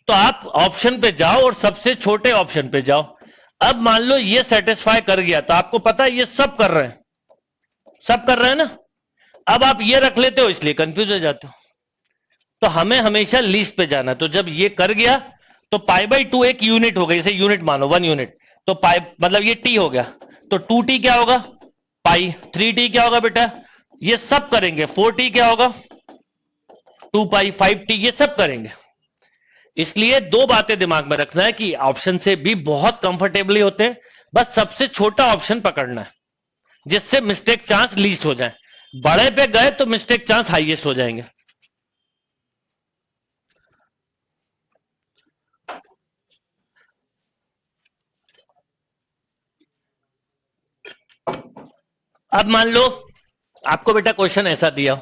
तो आप ऑप्शन पे जाओ और सबसे छोटे ऑप्शन पे जाओ। अब मान लो ये सेटिस्फाई कर गया, तो आपको पता है ये सब कर रहे हैं, सब कर रहे हैं ना। अब आप ये रख लेते हो इसलिए कंफ्यूज हो जाते हो। तो हमें हमेशा लीस्ट पे जाना है। तो जब ये कर गया तो π/2 एक यूनिट हो गई, इसे यूनिट मानो 1 यूनिट, तो पाई मतलब ये टी हो गया, तो 2t क्या होगा पाई, 3t क्या होगा बेटा, ये सब करेंगे, 4t क्या होगा 2π, 5t, ये सब करेंगे। इसलिए दो बातें दिमाग में रखना है कि ऑप्शन से भी बहुत कंफर्टेबली होते हैं, बस सबसे छोटा ऑप्शन पकड़ना है जिससे मिस्टेक चांस लीस्ट हो जाए। बड़े पे गए तो मिस्टेक चांस हाईएस्ट हो जाएंगे। अब मान लो आपको बेटा क्वेश्चन ऐसा दिया,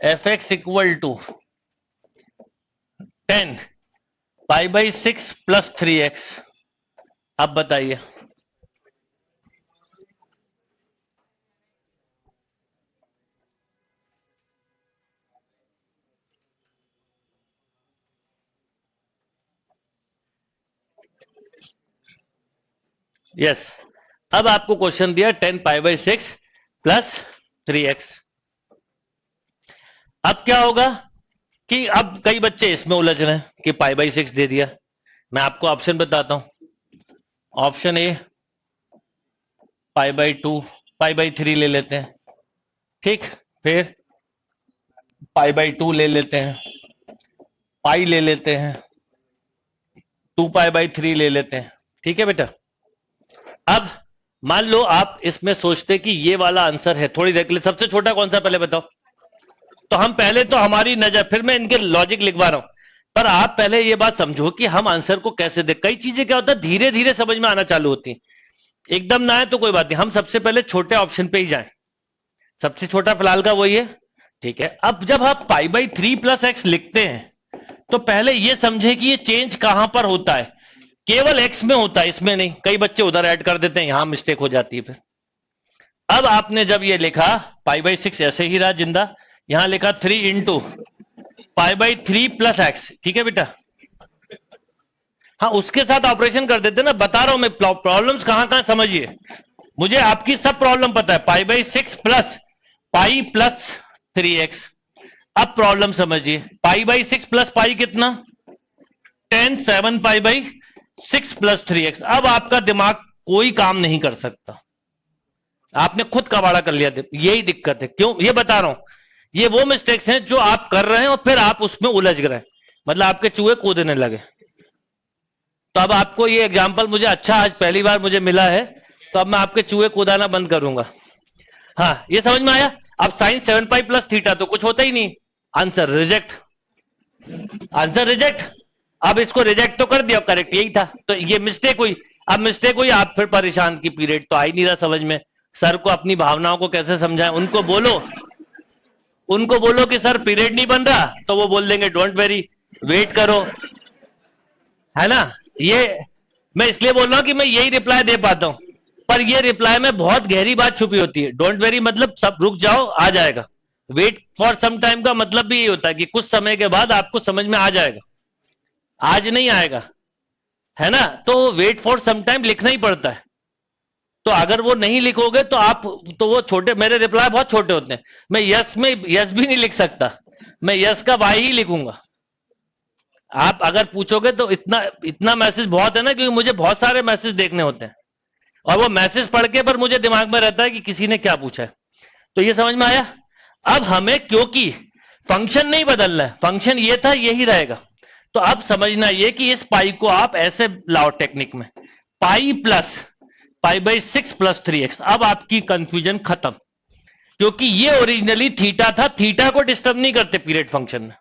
f(x) equal to 10 π/6 plus 3x। अब बताइए, यस अब आपको क्वेश्चन दिया 10 π/6 प्लस 3x। अब क्या होगा कि अब कई बच्चे इसमें उलझ रहे हैं कि π/6 दे दिया। मैं आपको ऑप्शन बताता हूं। ऑप्शन ए π/2, π/3 ले लेते हैं, ठीक, फिर π/2 ले लेते हैं, पाई ले लेते हैं, 2π/3 ले लेते हैं, ठीक है बेटा। अब मान लो आप इसमें सोचते कि ये वाला आंसर है, थोड़ी देख ले, सबसे छोटा कौन सा पहले बताओ। तो हम पहले तो हमारी नजर, फिर मैं इनके लॉजिक लिखवा रहा हूं, पर आप पहले ये बात समझो कि हम आंसर को कैसे देख। कई चीजें क्या होता है धीरे धीरे समझ में आना चालू होती हैं, एकदम ना आए तो कोई बात नहीं, हम सबसे पहले छोटे ऑप्शन पे ही जाएं। सबसे छोटा फिलहाल का वही है, ठीक है। अब जब आप π/3 प्लस एक्स लिखते हैं तो पहले ये समझे कि ये चेंज कहां पर होता है, केवल एक्स में होता है, इसमें नहीं। कई बच्चे उधर ऐड कर देते हैं, यहां मिस्टेक हो जाती है। फिर अब आपने जब ये लिखा π/6 ऐसे ही रहा जिंदा, यहां लिखा 3 इंटू π/3 प्लस एक्स, ठीक है बेटा। हाँ उसके साथ ऑपरेशन कर देते ना, बता रहा हूं मैं प्रॉब्लम्स कहां कहां समझिए। मुझे आपकी सब प्रॉब्लम पता है, π/6 प्लस पाई प्लस 3x। अब प्रॉब्लम समझिए, π/6 प्लस पाई कितना 10, 7π/6 प्लस 3x। अब आपका दिमाग कोई काम नहीं कर सकता, आपने खुद कबाड़ा कर लिया। यही दिक्कत है, क्यों ये बता रहा हूं। ये वो मिस्टेक्स हैं जो आप कर रहे हैं और फिर आप उसमें उलझ गए, मतलब आपके चूहे कूदने लगे। तो अब आपको ये एग्जाम्पल मुझे अच्छा आज पहली बार मुझे मिला है, तो अब मैं आपके चूहे कूदाना बंद करूंगा। हाँ ये समझ में आया। अब साइन 7π प्लस थीटा तो कुछ होता ही नहीं, आंसर रिजेक्ट, आंसर रिजेक्ट। अब इसको रिजेक्ट तो कर दिया, करेक्ट यही था, तो ये मिस्टेक हुई। अब मिस्टेक हुई, आप फिर परेशान की पीरियड तो आ ही नहीं रहा समझ में। सर को अपनी भावनाओं को कैसे समझाएं, उनको बोलो कि सर पीरियड नहीं बन रहा, तो वो बोल देंगे डोंट वेरी, वेट करो, है ना। ये मैं इसलिए बोल रहा हूं कि मैं यही रिप्लाई दे पाता हूं, पर ये रिप्लाई में बहुत गहरी बात छुपी होती है। डोंट वेरी मतलब सब रुक जाओ, आ जाएगा। वेट फॉर सम टाइम का मतलब भी ये होता है कि कुछ समय के बाद आपको समझ में आ जाएगा, आज नहीं आएगा, है ना। तो वेट फॉर सम टाइम लिखना ही पड़ता है। तो अगर वो नहीं लिखोगे तो आप, तो वो छोटे, मेरे रिप्लाई बहुत छोटे होते हैं। मैं यस में यस भी नहीं लिख सकता, मैं यस का वाई ही लिखूंगा। आप अगर पूछोगे तो इतना इतना मैसेज बहुत है ना, क्योंकि मुझे बहुत सारे मैसेज देखने होते हैं और वो मैसेज पढ़ के पर मुझे दिमाग में रहता है कि किसी ने क्या पूछा है। तो ये समझ में आया। अब हमें क्योंकि फंक्शन नहीं बदलना है, फंक्शन ये था यही रहेगा, तो अब समझना ये कि इस पाई को आप ऐसे लाओ टेक्निक में, pi plus pi by 6 plus 3x। अब आपकी कंफ्यूजन खत्म, क्योंकि ये ओरिजिनली थीटा था, थीटा को डिस्टर्ब नहीं करते पीरियड फंक्शन में,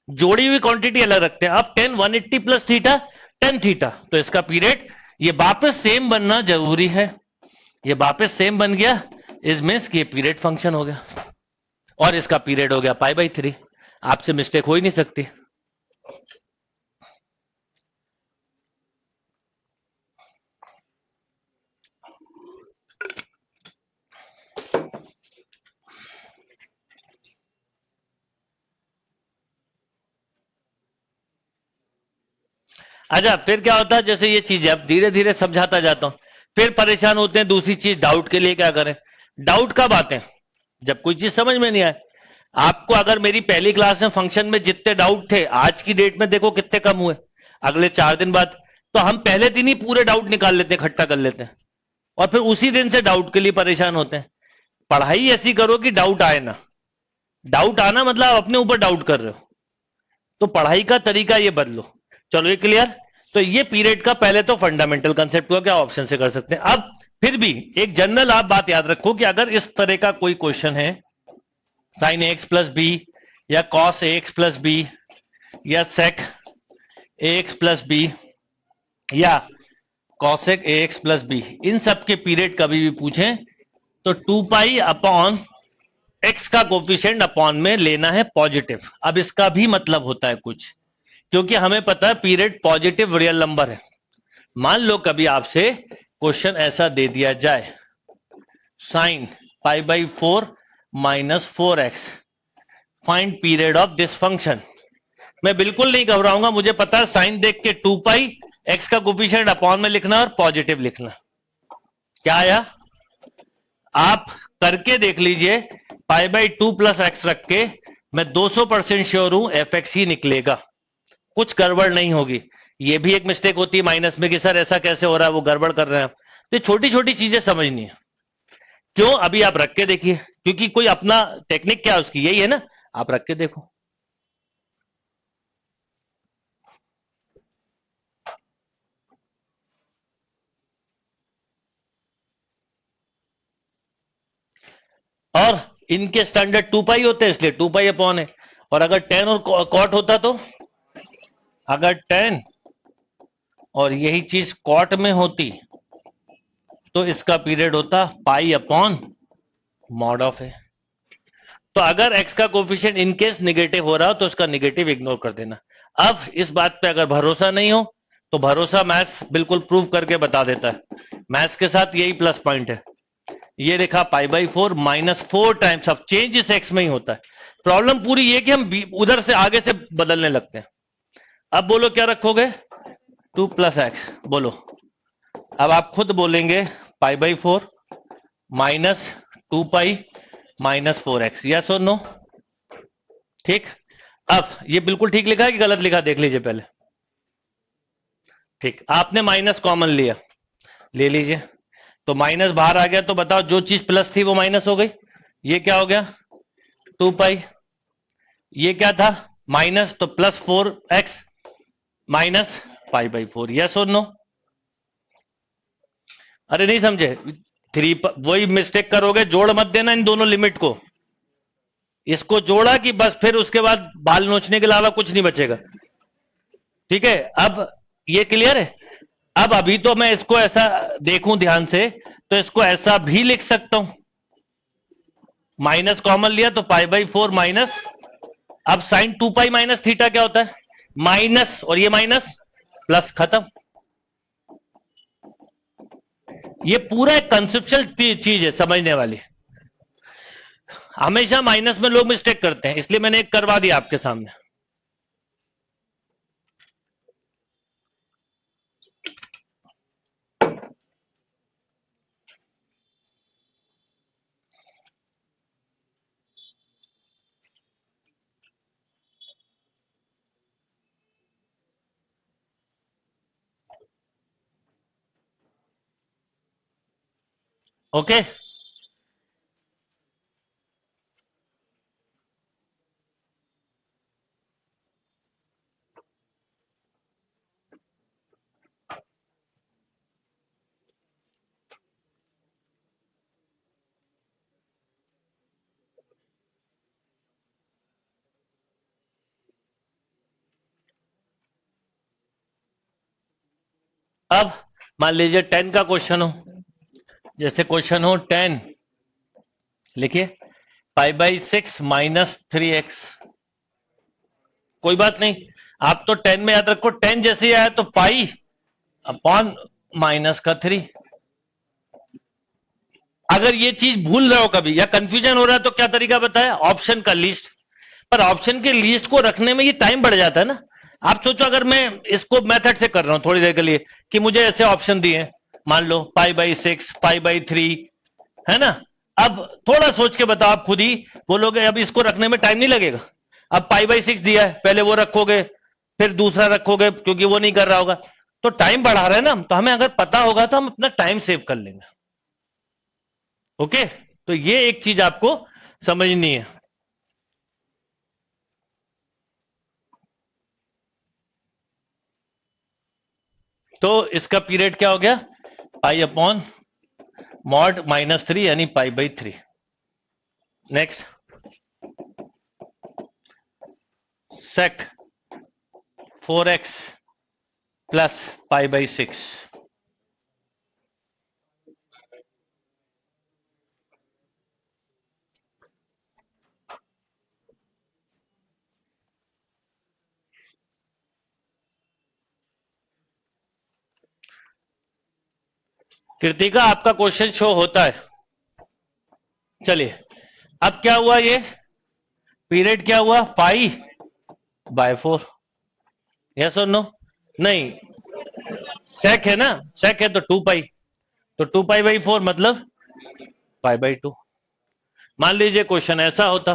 जोड़ी हुई क्वांटिटी अलग रखते हैं। अब 10 180 प्लस थीटा 10 थीटा, तो इसका पीरियड ये वापस सेम बनना जरूरी है। ये वापस सेम बन गया, इस मीन्स कि ये पीरियड फंक्शन हो गया और इसका पीरियड हो गया पाई बाई 3। आपसे मिस्टेक हो ही नहीं सकती। अच्छा, फिर क्या होता है, जैसे ये चीज अब धीरे धीरे समझाता जाता हूं, फिर परेशान होते हैं दूसरी चीज, डाउट के लिए क्या करें। डाउट कब आते हैं, जब कोई चीज समझ में नहीं आए। आपको अगर मेरी पहली क्लास में फंक्शन में जितने डाउट थे, आज की डेट में देखो कितने कम हुए, अगले 4 दिन बाद। तो हम पहले दिन ही पूरे डाउट निकाल लेते हैं, इकट्ठा कर लेते हैं, और फिर उसी दिन से डाउट के लिए परेशान होते हैं। पढ़ाई ऐसी करो कि डाउट आए ना। डाउट आना मतलब आप अपने ऊपर डाउट कर रहे हो, तो पढ़ाई का तरीका ये बदलो। चलो ये क्लियर। तो ये पीरियड का पहले तो फंडामेंटल कंसेप्ट हुआ, क्या ऑप्शन से कर सकते हैं। अब फिर भी एक जनरल आप बात याद रखो कि अगर इस तरह का कोई क्वेश्चन है, साइन एक्स प्लस बी या कॉस एक्स प्लस बी या सेक एक्स प्लस बी या कॉसेक एक्स प्लस बी, इन सब के पीरियड कभी भी पूछें तो 2 पाई अपॉन एक्स का कोफिशिएंट अपॉन में लेना है पॉजिटिव। अब इसका भी मतलब होता है कुछ, क्योंकि हमें पता है पीरियड पॉजिटिव रियल नंबर है। मान लो कभी आपसे क्वेश्चन ऐसा दे दिया जाए, sine pi by 4 minus 4x, find period of this function. मैं बिल्कुल नहीं घबराऊंगा, मुझे पता है साइन देख के 2 पाई एक्स का कोफिशिएंट अपॉन में लिखना और पॉजिटिव लिखना। क्या आया, आप करके देख लीजिए, पाई बाई 2 प्लस एक्स रख के मैं 200% श्योर हूं एफ एक्स ही निकलेगा, कुछ गड़बड़ नहीं होगी। ये भी एक मिस्टेक होती है माइनस में कि सर ऐसा कैसे हो रहा है, वो गड़बड़ कर रहे हैं। तो छोटी छोटी चीजें समझनी है। क्यों, अभी आप रख के देखिए, क्योंकि कोई अपना टेक्निक क्या है उसकी, यही है ना, आप रख के देखो। और इनके स्टैंडर्ड 2 पाई होते हैं, इसलिए 2 पाई अपॉन है। और अगर 10 और कॉट होता तो, अगर 10 और यही चीज कॉट में होती तो इसका पीरियड होता पाई अपॉन मॉड ऑफ है। तो अगर x का कोफिशिएंट इनकेस निगेटिव हो रहा हो तो इसका निगेटिव इग्नोर कर देना। अब इस बात पे अगर भरोसा नहीं हो तो भरोसा मैथ्स बिल्कुल प्रूव करके बता देता है। मैथ्स के साथ यही प्लस पॉइंट है। ये लिखा पाई बाई 4 माइनस 4 टाइम्स, अब चेंज इस x में ही होता है। प्रॉब्लम पूरी ये कि हम उधर से आगे से बदलने लगते हैं। अब बोलो क्या रखोगे, 2 प्लस एक्स बोलो। अब आप खुद बोलेंगे pi by 4 minus 2 pi minus 4x, yes और नो। ठीक, अब ये बिल्कुल ठीक लिखा है कि गलत लिखा, देख लीजिए पहले। ठीक, आपने माइनस कॉमन लिया, ले लीजिए, तो माइनस बाहर आ गया। तो बताओ जो चीज प्लस थी वो माइनस हो गई। ये क्या हो गया, 2 पाई, ये क्या था माइनस, तो plus 4x minus pi by 4, yes और नो। अरे नहीं समझे, 3 वही मिस्टेक करोगे, जोड़ मत देना इन दोनों लिमिट को। इसको जोड़ा कि बस फिर उसके बाद बाल नोचने के अलावा कुछ नहीं बचेगा। ठीक है, अब ये क्लियर है। अब अभी तो मैं इसको ऐसा देखूं ध्यान से, तो इसको ऐसा भी लिख सकता हूं, माइनस कॉमन लिया तो पाई बाई 4 माइनस, अब साइन 2 पाई माइनस थीटा क्या होता है, माइनस और ये माइनस प्लस, खत्म। ये पूरा एक कंसेप्चुअल चीज है समझने वाली। हमेशा माइनस में लोग मिस्टेक करते हैं, इसलिए मैंने एक करवा दिया आपके सामने। ओके, अब मान लीजिए 10 का क्वेश्चन हो, जैसे क्वेश्चन हो 10, लिखिए π/6 -3x। कोई बात नहीं, आप तो 10 में याद रखो, 10 जैसे ही आया तो पाई अपॉन -3। अगर ये चीज भूल रहे हो कभी या कंफ्यूजन हो रहा है तो क्या तरीका बताया, ऑप्शन का लिस्ट। पर ऑप्शन के लिस्ट को रखने में ये टाइम बढ़ जाता है ना। आप सोचो अगर मैं इसको मेथड से कर रहा हूं थोड़ी देर के लिए कि मुझे ऐसे ऑप्शन दिए, मान लो π/6, π/3, है ना। अब थोड़ा सोच के बताओ, आप खुद ही बोलोगे अब इसको रखने में टाइम नहीं लगेगा। अब π/6 दिया है, पहले वो रखोगे फिर दूसरा रखोगे, क्योंकि वो नहीं कर रहा होगा तो टाइम बढ़ा रहे हैं ना। तो हमें अगर पता होगा तो हम अपना टाइम सेव कर लेंगे। ओके, तो ये एक चीज आपको समझनी है। तो इसका पीरियड क्या हो गया, π/mod-3 यानी π/3। Next, sec 4x plus π/6। Kritika आपका क्वेश्चन शो होता है। चलिए, अब क्या हुआ, ये पीरियड क्या हुआ, π/4। यस और नो, नहीं सेक है ना, सेक है तो 2π, तो 2π/4 मतलब π/2। मान लीजिए क्वेश्चन ऐसा होता,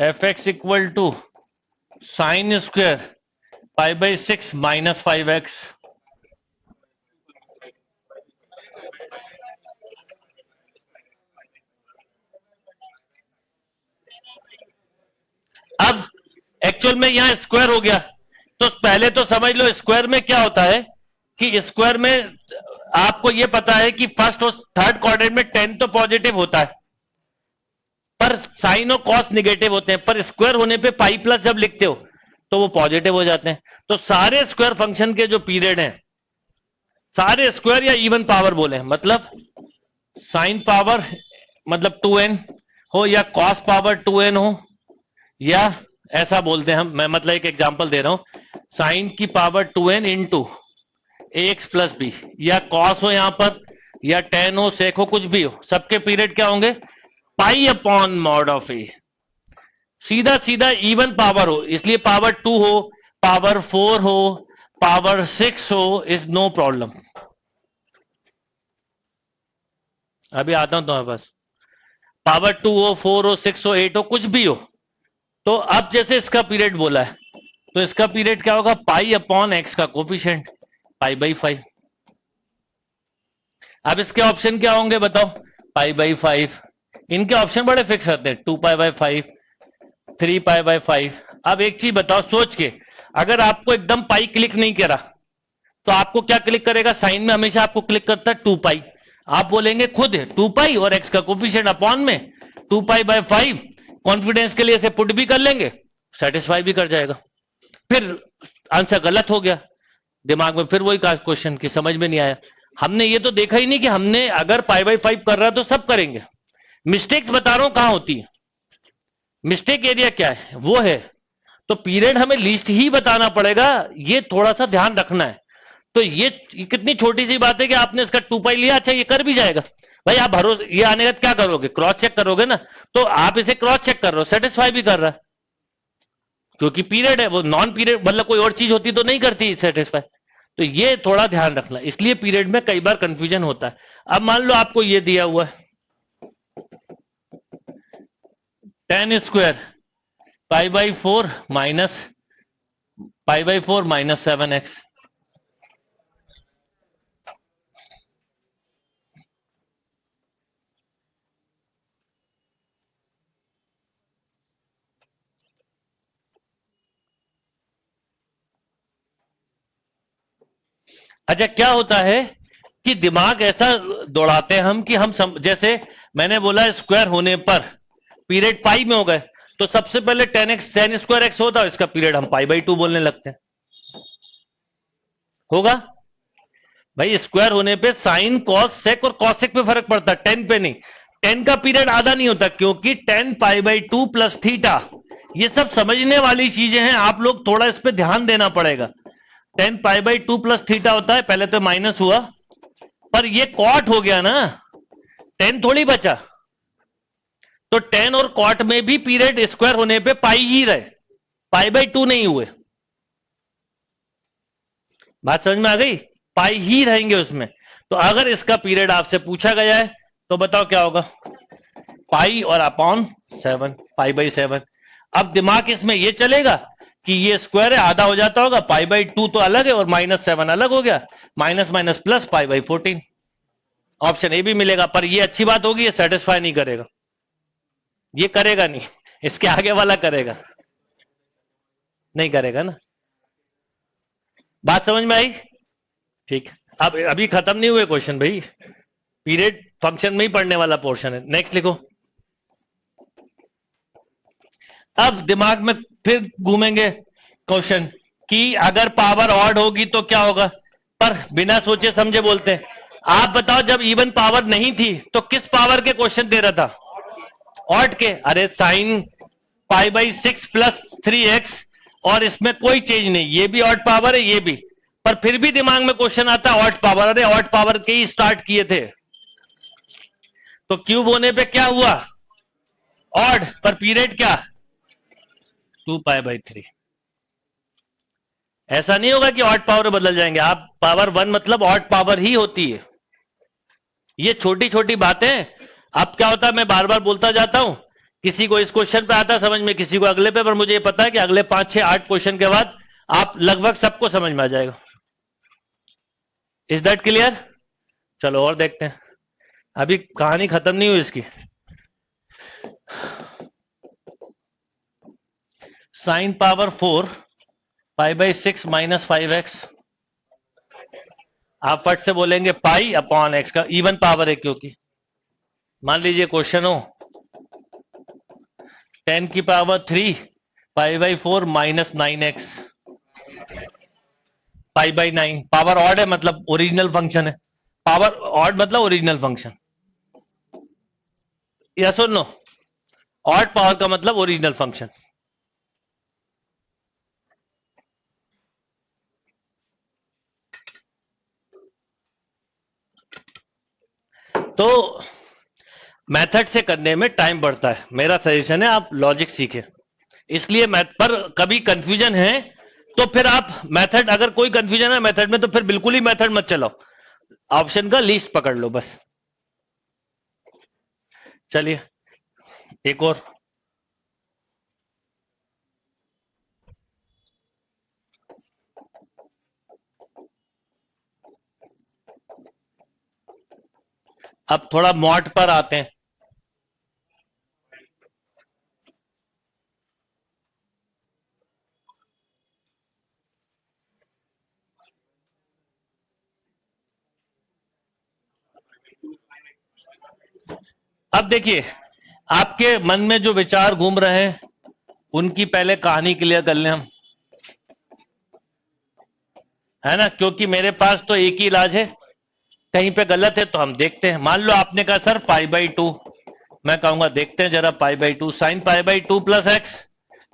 fx equal to sine square π/6 - 5x। अब एक्चुअल में यहां स्क्वायर हो गया, तो पहले तो समझ लो स्क्वायर में क्या होता है कि स्क्वायर में आपको यह पता है कि फर्स्ट और थर्ड क्वाड्रेंट में 10 तो पॉजिटिव होता है, पर साइन और कॉस निगेटिव होते हैं। पर स्क्वायर होने पे पाई प्लस जब लिखते हो तो वो पॉजिटिव हो जाते हैं। तो सारे स्क्वायर फंक्शन के जो पीरियड हैं, सारे स्क्वायर या इवन पावर बोले, मतलब साइन पावर मतलब 2n हो या कॉस पावर 2n हो, या ऐसा बोलते हैं हम, मैं मतलब एक एग्जांपल दे रहा हूं, साइन की power 2n into ax plus b, या कॉस हो यहां पर, या टेन हो, सेक हो, कुछ भी हो, सबके पीरियड क्या होंगे, π/mod(a). सीधा सीधा इवन पावर हो, इसलिए पावर 2 हो, पावर 4 हो, पावर 6 हो, इज नो प्रॉब्लम। अभी आता हूं तुम्हारे पास, पावर 2 हो, 4 हो, 6 हो, 8 हो, कुछ भी हो। तो अब जैसे इसका पीरियड बोला है, तो इसका पीरियड क्या होगा, π/x का कोफिशिएंट π/5। अब इसके ऑप्शन क्या होंगे बताओ, π/5। इनके ऑप्शन बड़े फिक्स रहते हैं, 2π/5, 3π/5। अब एक चीज बताओ सोच के, अगर आपको एकदम पाई क्लिक नहीं करा तो आपको क्या क्लिक करेगा, साइन में हमेशा आपको क्लिक करता है 2π। आप बोलेंगे खुद 2π और x का कोफिशिएंट अपॉन में 2π/5, कॉन्फिडेंस के लिए इसे पुट भी कर लेंगे, सेटिस्फाई भी कर जाएगा। फिर आंसर गलत हो गया, दिमाग में फिर वही क्वेश्चन की समझ में नहीं आया। हमने ये तो देखा ही नहीं कि हमने अगर π/5 कर रहा है तो सब करेंगे। मिस्टेक्स बता रहा हूं कहां होती है, मिस्टेक एरिया क्या है वो है। तो पीरियड हमें लिस्ट ही बताना पड़ेगा, ये थोड़ा सा ध्यान रखना है। तो ये कितनी छोटी सी बात है कि आपने इसका 2 पाई लिया, अच्छा ये कर भी जाएगा। भाई आप भरोसे ये आने का क्या करोगे, क्रॉस चेक करोगे ना, तो आप इसे क्रॉस चेक कर रहे हो, सेटिस्फाई भी कर रहा है, क्योंकि पीरियड है, वो नॉन पीरियड मतलब कोई और चीज होती तो नहीं करती सेटिस्फाई। तो ये थोड़ा ध्यान रखना, इसलिए पीरियड में कई बार कंफ्यूजन होता है। अब मान लो आपको ये दिया हुआ है 10² π/4 माइनस π/4 माइनस 7x। अच्छा क्या होता है कि दिमाग ऐसा दौड़ाते हैं हम कि जैसे मैंने बोला स्क्वायर होने पर पीरियड पाई में हो गए, तो सबसे पहले 10² x होता है, इसका पीरियड हम π/2 बोलने लगते हैं। होगा भाई, स्क्वायर होने पे साइन कॉस सेक और कॉसेक पे फर्क पड़ता है, 10 पे नहीं। 10 का पीरियड आधा नहीं होता, क्योंकि 10 π/2 प्लस थीटा, ये सब समझने वाली चीजें हैं, आप लोग थोड़ा इस पे ध्यान देना पड़ेगा। 10 π/2 प्लस थीटा होता है, पहले तो माइनस हुआ, पर ये कॉट हो गया ना, 10 थोड़ी बचा। तो 10 और कॉट में भी पीरियड स्क्वायर होने पे पाई ही रहे, π/2 नहीं हुए। बात समझ में आ गई, पाई ही रहेंगे उसमें। तो अगर इसका पीरियड आपसे पूछा गया है तो बताओ क्या होगा, पाई और अपॉन 7, π/7। अब दिमाग इसमें ये चलेगा कि ये स्क्वायर है, आधा हो जाता होगा, π/2 तो अलग है और -7 अलग हो गया, minus minus plus π/14। Option A भी मिलेगा, पर ये अच्छी बात होगी, ये सेटिस्फाई नहीं करेगा, ये करेगा नहीं, इसके आगे वाला करेगा, नहीं करेगा ना। बात समझ में आई? ठीक, अब अभी खत्म नहीं हुए क्वेश्चन भाई, पीरियड फंक्शन में ही पढ़ने वाला पोर्शन है। नेक्स्ट लिखो। अब दिमाग में फिर घूमेंगे क्वेश्चन कि अगर पावर ऑड होगी तो क्या होगा, पर बिना सोचे समझे बोलते हैं। आप बताओ, जब इवन पावर नहीं थी तो किस पावर के क्वेश्चन दे रहा था, ऑड के। अरे साइन π/6 प्लस 3x, और इसमें कोई चेंज नहीं, ये भी ऑड पावर है, ये भी, पर फिर भी दिमाग में क्वेश्चन आता है ऑड पावर। अरे ऑड पावर के ही स्टार्ट किए थे, तो क्यूब होने पे क्या हुआ, ऑड, पर पीरियड क्या, 2π/3। ऐसा नहीं होगा कि ऑड पावर बदल जाएंगे आप, पावर 1 मतलब ऑड पावर ही होती है। ये छोटी छोटी बातें, अब क्या होता है, मैं बार बार बोलता जाता हूं, किसी को इस क्वेश्चन पे आता समझ में, किसी को अगले पे, पर मुझे ये पता है कि अगले 5, 6, 8 क्वेश्चन के बाद आप लगभग सबको समझ में आ जाएगा। Is that clear? चलो और देखते हैं, अभी कहानी खत्म नहीं हुई इसकी। साइन पावर 4 π/6 माइनस 5x, आप फट से बोलेंगे पाई अपॉन एक्स का इवन पावर है, क्योंकि मान लीजिए क्वेश्चन हो 10 की power 3 π/4 minus 9x, π/9, power odd है मतलब ओरिजिनल फंक्शन है, पावर ऑड मतलब ओरिजिनल फंक्शन, यस और नो? ऑड पावर का मतलब ओरिजिनल फंक्शन। तो मेथड से करने में टाइम बढ़ता है, मेरा सजेशन है आप लॉजिक सीखें। इसलिए पर कभी कंफ्यूजन है तो फिर आप मेथड, अगर कोई कंफ्यूजन है मेथड में तो फिर बिल्कुल ही मेथड मत चलाओ, ऑप्शन का लीस्ट पकड़ लो बस। चलिए एक और, अब थोड़ा मॉड पर आते हैं। अब देखिए, आपके मन में जो विचार घूम रहे हैं उनकी पहले कहानी क्लियर कर लें हम, है ना, क्योंकि मेरे पास तो एक ही इलाज है, कहीं पे गलत है तो हम देखते हैं। मान लो आपने कहा सर π/2, मैं कहूंगा देखते हैं जरा π/2, sine π/2 plus x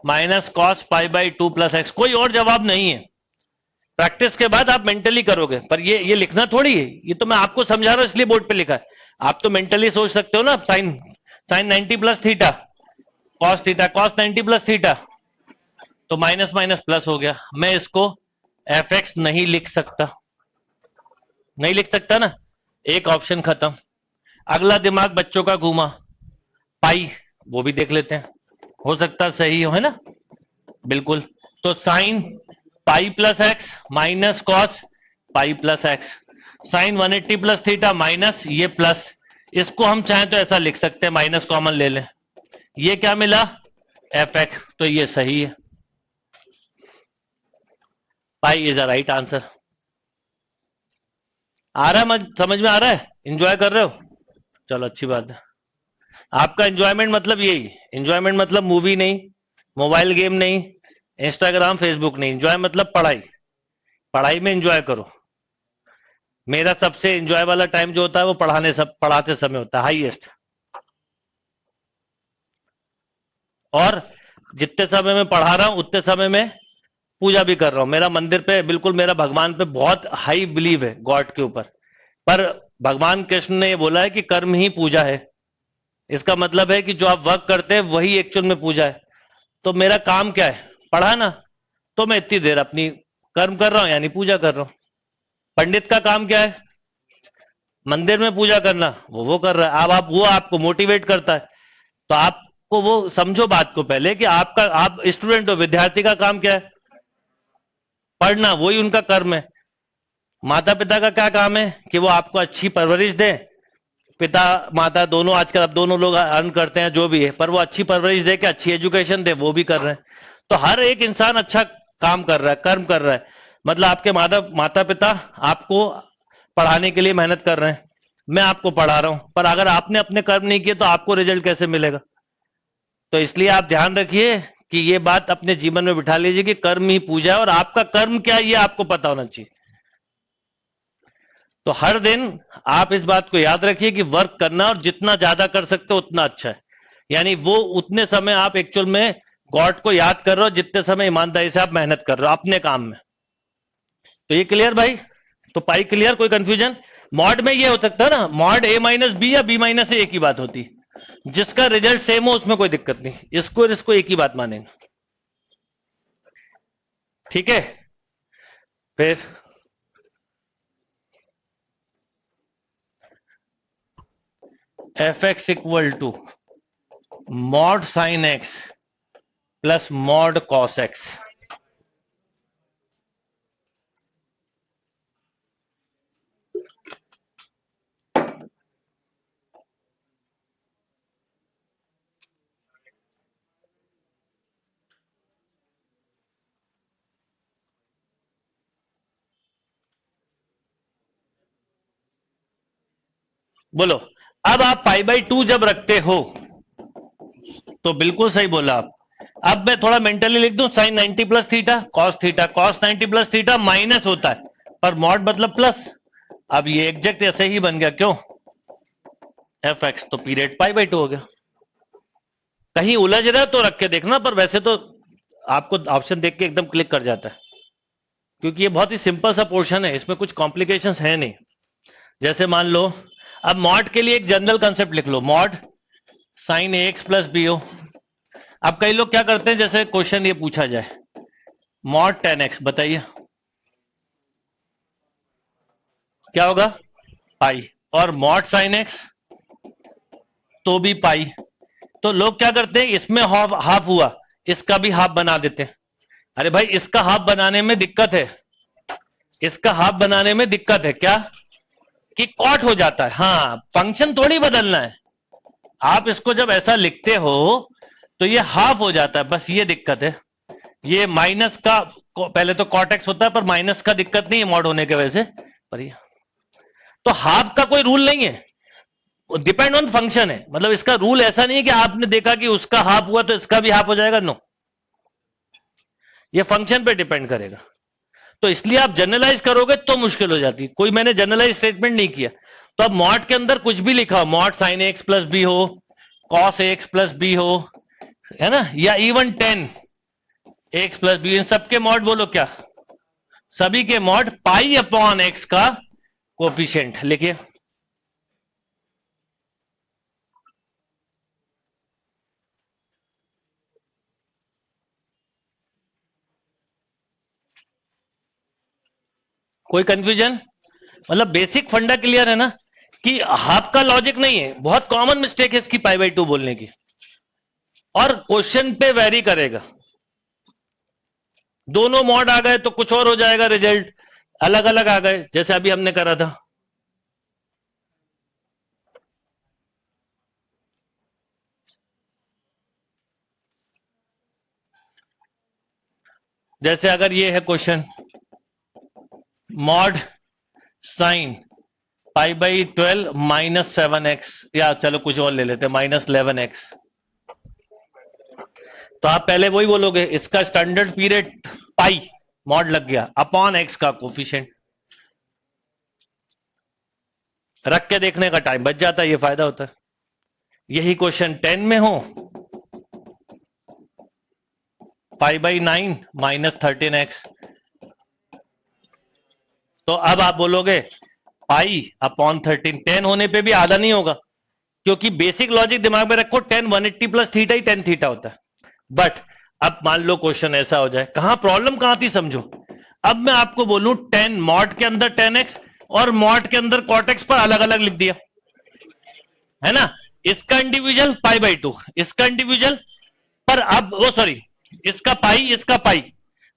minus cos π/2 plus X, कोई और जवाब नहीं है, प्रैक्टिस के बाद आप मेंटली करोगे, पर ये लिखना थोड़ी है, ये तो मैं आपको समझा रहा हूं इसलिए बोर्ड पे लिखा है। आप तो मेंटली सोच सकते हो ना, sine sine 90 plus theta cos 90 plus theta, तो माइनस माइनस प्लस हो गया। मैं इसको एफ एक्स नहीं लिख सकता, नहीं लिख सकता ना, एक ऑप्शन खत्म। अगला दिमाग बच्चों का घूमा, पाई, वो भी देख लेते हैं, हो सकता सही हो, है ना, बिल्कुल। तो sine pi plus x minus cos pi plus x, sine 180 plus theta minus ये प्लस, इसको हम चाहें तो ऐसा लिख सकते हैं, माइनस कॉमन ले लें, ये क्या मिला एफ एक्स, तो ये सही है, pi is a right answer. आ रहा है, समझ में आ रहा है, एंजॉय कर रहे हो, चलो अच्छी बात है। आपका एंजॉयमेंट मतलब यही, एंजॉयमेंट मतलब मूवी नहीं, मोबाइल गेम नहीं, इंस्टाग्राम फेसबुक नहीं, एंजॉय मतलब पढ़ाई, पढ़ाई में एंजॉय करो। मेरा सबसे एंजॉय वाला टाइम जो होता है वो पढ़ाते समय होता है, हाईएस्ट। और जितने समय में पढ़ा रहा हूं उतने समय में पूजा भी कर रहा हूं। मेरा मंदिर पे बिल्कुल, मेरा भगवान पे बहुत हाई बिलीव है, गॉड के ऊपर। पर भगवान कृष्ण ने ये बोला है कि कर्म ही पूजा है। इसका मतलब है कि जो आप वर्क करते हैं वही एक्चुअल में पूजा है। तो मेरा काम क्या है, पढ़ाना, तो मैं इतनी देर अपनी कर्म कर रहा हूं, यानी पूजा कर रहा हूं। पंडित का काम क्या है, मंदिर में पूजा करना, वो कर रहा है। अब आप, वो आपको मोटिवेट करता है, तो आपको वो समझो बात को पहले कि आपका, आप स्टूडेंट हो, विद्यार्थी का काम क्या है, पढ़ना, वही उनका कर्म है। माता पिता का क्या काम है कि वो आपको अच्छी परवरिश दें, पिता माता दोनों, आजकल अब दोनों लोग अर्न करते हैं जो भी है, पर वो अच्छी परवरिश दे के अच्छी एजुकेशन दे, वो भी कर रहे हैं। तो हर एक इंसान अच्छा काम कर रहा है, कर्म कर रहा है। मतलब आपके माता पिता आपको पढ़ाने के लिए मेहनत कर रहे हैं, मैं आपको पढ़ा रहा हूं, पर अगर आपने अपने कर्म नहीं किए तो आपको रिजल्ट कैसे मिलेगा। तो इसलिए आप ध्यान रखिए कि ये बात अपने जीवन में बिठा लीजिए कि कर्म ही पूजा है, और आपका कर्म क्या है ये आपको पता होना चाहिए। तो हर दिन आप इस बात को याद रखिए कि वर्क करना, और जितना ज्यादा कर सकते हो उतना अच्छा है। यानी वो उतने समय आप एक्चुअल में गॉड को याद कर रहे हो जितने समय ईमानदारी से आप मेहनत कर रहे हो अपने काम में। तो ये क्लियर भाई, तो पाई क्लियर, कोई कंफ्यूजन। मॉड में ये हो सकता है ना, मॉड ए माइनस बी या बी माइनस ए, एक ही बात होती, जिसका रिजल्ट सेम हो उसमें कोई दिक्कत नहीं, इसको और इसको एक ही बात मानेंगे, ठीक है। फिर f x equal to mod sine x plus mod cos x. बोलो, अब आप पाई बाई 2 जब रखते हो तो बिल्कुल सही बोला आप। अब मैं थोड़ा मेंटली लिख दूं, sine 90 plus theta cos 90 plus theta minus होता है, पर मॉड मतलब प्लस। अब ये एग्जैक्ट ऐसे ही बन गया, क्यों, एफ एक्स, तो पीरियड पाई बाई 2 हो गया। कहीं उलझ रहा है तो रख के देखना, पर वैसे तो आपको ऑप्शन देख के एकदम क्लिक कर जाता है, क्योंकि ये बहुत ही सिंपल सा पोर्शन है, इसमें कुछ कॉम्प्लिकेशंस है नहीं। जैसे मान लो, अब मॉड के लिए एक जनरल कंसेप्ट लिख लो, मॉड साइन ए एक्स प्लस बी हो। अब कई लोग क्या करते हैं, जैसे क्वेश्चन ये पूछा जाए मॉड 10x, बताइए क्या होगा, पाई, और मॉड साइन एक्स तो भी पाई। तो लोग क्या करते हैं, इसमें हाफ हुआ, इसका भी हाफ बना देते हैं। अरे भाई, इसका हाफ बनाने में दिक्कत है, इसका हाफ बनाने में दिक्कत है क्या, कि कॉट हो जाता है। हाँ, फंक्शन थोड़ी बदलना है, आप इसको जब ऐसा लिखते हो तो ये हाफ हो जाता है, बस ये दिक्कत है। ये माइनस का पहले तो कॉट एक्स होता है, पर माइनस का दिक्कत नहीं है मॉड होने के वजह से, पर ये तो हाफ का कोई रूल नहीं है, डिपेंड ऑन फंक्शन है। मतलब इसका रूल ऐसा नहीं है कि आपने देखा कि उसका हाफ हुआ तो इसका भी हाफ हो जाएगा, नो, ये फंक्शन पे डिपेंड करेगा। तो इसलिए आप जनरलाइज करोगे तो मुश्किल हो जाती है। कोई मैंने जनरलाइज स्टेटमेंट नहीं किया, तो अब मॉड के अंदर कुछ भी लिखा हो, mod sine x plus b हो, कॉस एक्स प्लस बी हो, है ना, या इवन 10 एक्स प्लस बी, इन सबके मॉड बोलो क्या, सभी के मॉड पाई अपॉन एक्स का कोफिशिएंट लिखिए। कोई कंफ्यूजन? मतलब बेसिक फंडा क्लियर है ना कि हाफ का लॉजिक नहीं है, बहुत कॉमन मिस्टेक है इसकी पाई बाई 2 बोलने की, और क्वेश्चन पे वेरी करेगा। दोनों मॉड आ गए तो कुछ और हो जाएगा, रिजल्ट अलग अलग आ गए, जैसे अभी हमने करा था। जैसे अगर ये है question, mod sine pi by 12 minus 7x, या चलो कुछ और ले लेते हैं, माइनस 11x, तो आप पहले वही बोलोगे, इसका स्टैंडर्ड पीरियड पाई मॉड लग गया अपॉन एक्स का कोफिशिएंट, रख के देखने का टाइम बच जाता है, ये फायदा होता है। यही क्वेश्चन 10 में हो, पाई बाई 9 माइनस 13x, तो अब आप बोलोगे पाई अपॉन 13, 10 होने पे भी आधा नहीं होगा, क्योंकि बेसिक लॉजिक दिमाग में रखो, 10 180 प्लस थीटा ही 10 थीटा होता है। बट अब मान लो क्वेश्चन ऐसा हो जाए, कहां प्रॉब्लम कहां थी समझो। अब मैं आपको बोलूं 10 मॉड के अंदर 10x और मॉड के अंदर cot x पर अलग अलग लिख दिया है ना, इसका इंडिविजुअल पाई बाई 2, इसका इंडिविजुअल, पर अब वो सॉरी इसका पाई,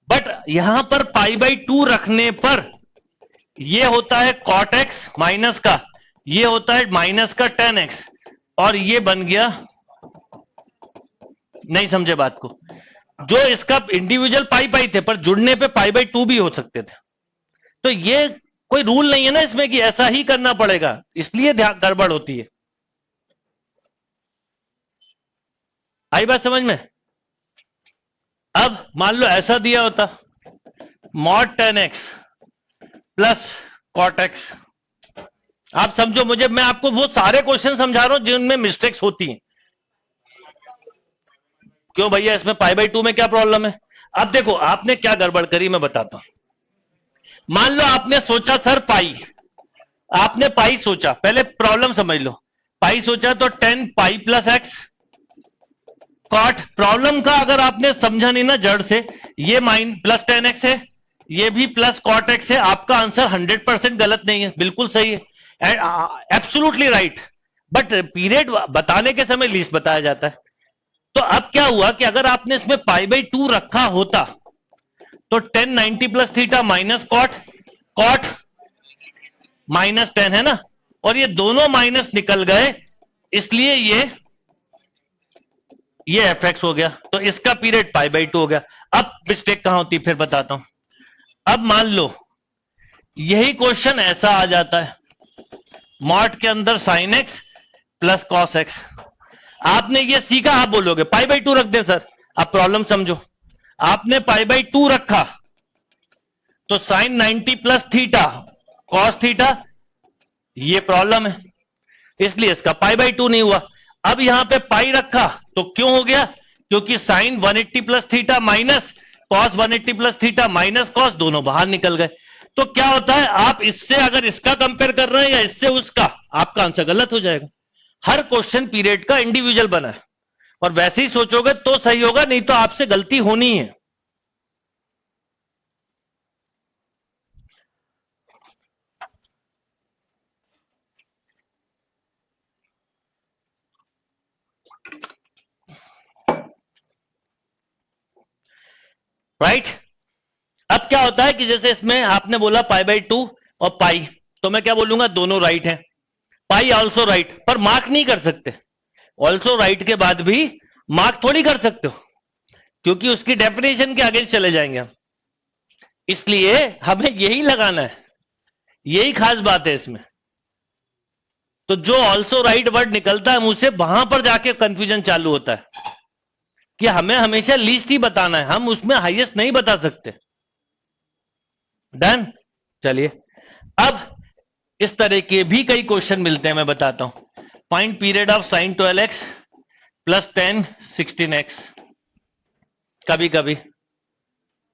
बट यहां पर पाई बाई 2 रखने पर ये होता है cot x माइनस का, ये होता है माइनस का 10x, और ये बन गया, नहीं समझे बात को, जो इसका इंडिविजुअल पाई थे पर जुड़ने पे पाई बाई 2 भी हो सकते थे। तो ये कोई रूल नहीं है ना इसमें कि ऐसा ही करना पड़ेगा, इसलिए गड़बड़ होती है। आई बात समझ में? अब मान लो ऐसा दिया होता, mod 10x plus cot x, आप समझो मुझे, मैं आपको वो सारे क्वेश्चन समझा रहा हूं जिनमें मिस्टेक्स होती हैं। क्यों भैया इसमें पाई बाई 2 में क्या प्रॉब्लम है? अब देखो आपने क्या गड़बड़ करी, मैं बताता हूं। मान लो आपने सोचा सर पाई, आपने पाई सोचा, पहले प्रॉब्लम समझ लो, पाई सोचा तो 10 pi plus x cot, problem का अगर आपने समझा नहीं ना जड़ से, ये माइन प्लस 10x है, ये भी प्लस कॉट एक्स है, आपका आंसर 100% गलत नहीं है, बिल्कुल सही है, एब्सोल्युटली राइट, बट पीरियड बताने के समय लीस्ट बताया जाता है। तो अब क्या हुआ कि अगर आपने इसमें पाई बाई 2 रखा होता तो 10 90 plus theta minus cot minus 10 है ना, और ये दोनों माइनस निकल गए, इसलिए ये एफ एक्स हो गया, तो इसका पीरियड पाई बाई 2 हो गया। अब मिस्टेक कहां होती फिर बताता हूं। अब मान लो यही क्वेश्चन ऐसा आ जाता है, मॉड के अंदर sine x plus cos X, आपने ये सीखा, आप बोलोगे पाई बाई 2 रख दें सर। अब प्रॉब्लम समझो, आपने पाई बाई 2 रखा तो sine 90 plus theta cos theta, ये प्रॉब्लम है, इसलिए इसका पाई बाई 2 नहीं हुआ। अब यहां पे पाई रखा तो क्यों हो गया, क्योंकि sine 180 plus theta minus cos 180 plus theta minus cos, दोनों बाहर निकल गए। तो क्या होता है, आप इससे अगर इसका कंपेयर कर रहे हैं या इससे उसका, आपका आंसर गलत हो जाएगा। हर क्वेश्चन पीरियड का इंडिविजुअल बना है, और वैसे ही सोचोगे तो सही होगा, नहीं तो आपसे गलती होनी है। राइट? अब क्या होता है कि जैसे इसमें आपने बोला पाई बाई 2 और पाई, तो मैं क्या बोलूंगा, दोनों राइट हैं, पाई ऑल्सो राइट, पर मार्क नहीं कर सकते। ऑल्सो राइट के बाद भी मार्क थोड़ी कर सकते हो, क्योंकि उसकी डेफिनेशन के अगेंस्ट चले जाएंगे हम, इसलिए हमें यही लगाना है, यही खास बात है इसमें। तो जो ऑल्सो राइट वर्ड निकलता है मुंह से, वहां पर जाके कंफ्यूजन चालू होता है कि हमें हमेशा लीस्ट ही बताना है, हम उसमें हाईएस्ट नहीं बता सकते। डन? चलिए, अब इस तरह के भी कई क्वेश्चन मिलते हैं, मैं बताता हूं। Find period of sign 12x plus 10 16x, कभी कभी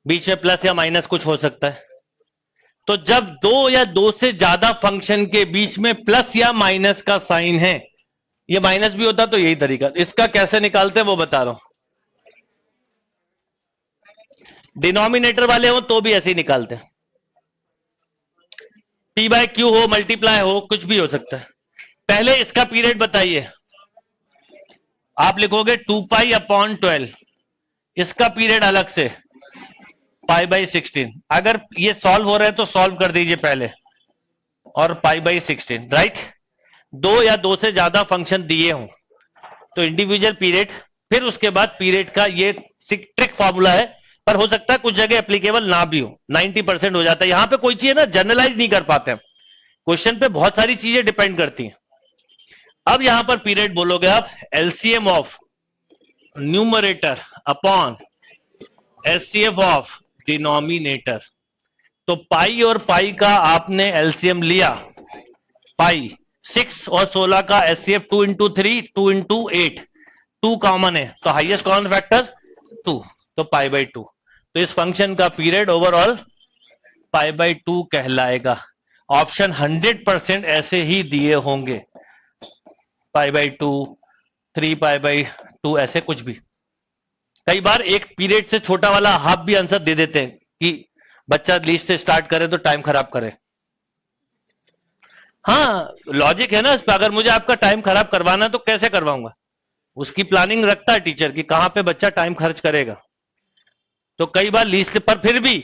बीच में प्लस या माइनस कुछ हो सकता है। तो जब दो या दो से ज्यादा फंक्शन के बीच में प्लस या माइनस का साइन है, ये माइनस भी होता तो यही तरीका, इसका कैसे निकालते हैं वो बता रहा हूं। डिनोमिनेटर वाले हो तो भी ऐसे ही निकालते हैं, पी बाय क्यू हो, मल्टीप्लाई हो, कुछ भी हो सकता है। पहले इसका पीरियड बताइए, आप लिखोगे 2 पाई अपॉन 12, इसका पीरियड अलग से पाई बाई 16। अगर ये सॉल्व हो रहा है तो सॉल्व कर दीजिए पहले, और पाई बाई 16, राइट। दो या दो से ज्यादा फंक्शन दिए हों तो इंडिविजुअल पीरियड, फिर उसके बाद पीरियड का ये ट्रिक फॉर्मूला है, पर हो सकता है कुछ जगह एप्लीकेबल ना भी हो, 90% हो जाता है। यहां पे कोई चीज ना जनरलाइज नहीं कर पाते हैं, क्वेश्चन पे बहुत सारी चीजें डिपेंड करती हैं। अब यहां पर पीरियड बोलोगे आप LCM of numerator upon HCF of denominator. तो पाई और पाई का आपने एलसीएम लिया, पाई 6 और 16 का एचसीएफ 2 इंटू 3, 2 इंटू 8, 2 कॉमन है तो हाईएस्ट कॉमन फैक्टर 2, तो पाई बाई 2। तो इस फंक्शन का पीरियड ओवरऑल पाई बाई 2 कहलाएगा। ऑप्शन 100% ऐसे ही दिए होंगे, पाई बाई 2, 3 पाई बाई 2, ऐसे कुछ भी। कई बार एक पीरियड से छोटा वाला हाफ भी आंसर दे देते हैं कि बच्चा लीस्ट से स्टार्ट करे तो टाइम खराब करे। हाँ लॉजिक है ना इस पर, अगर मुझे आपका टाइम खराब करवाना है तो कैसे करवाऊंगा, उसकी प्लानिंग रखता है टीचर कि कहां पे बच्चा टाइम खर्च करेगा। तो कई बार लीस्ट पर, फिर भी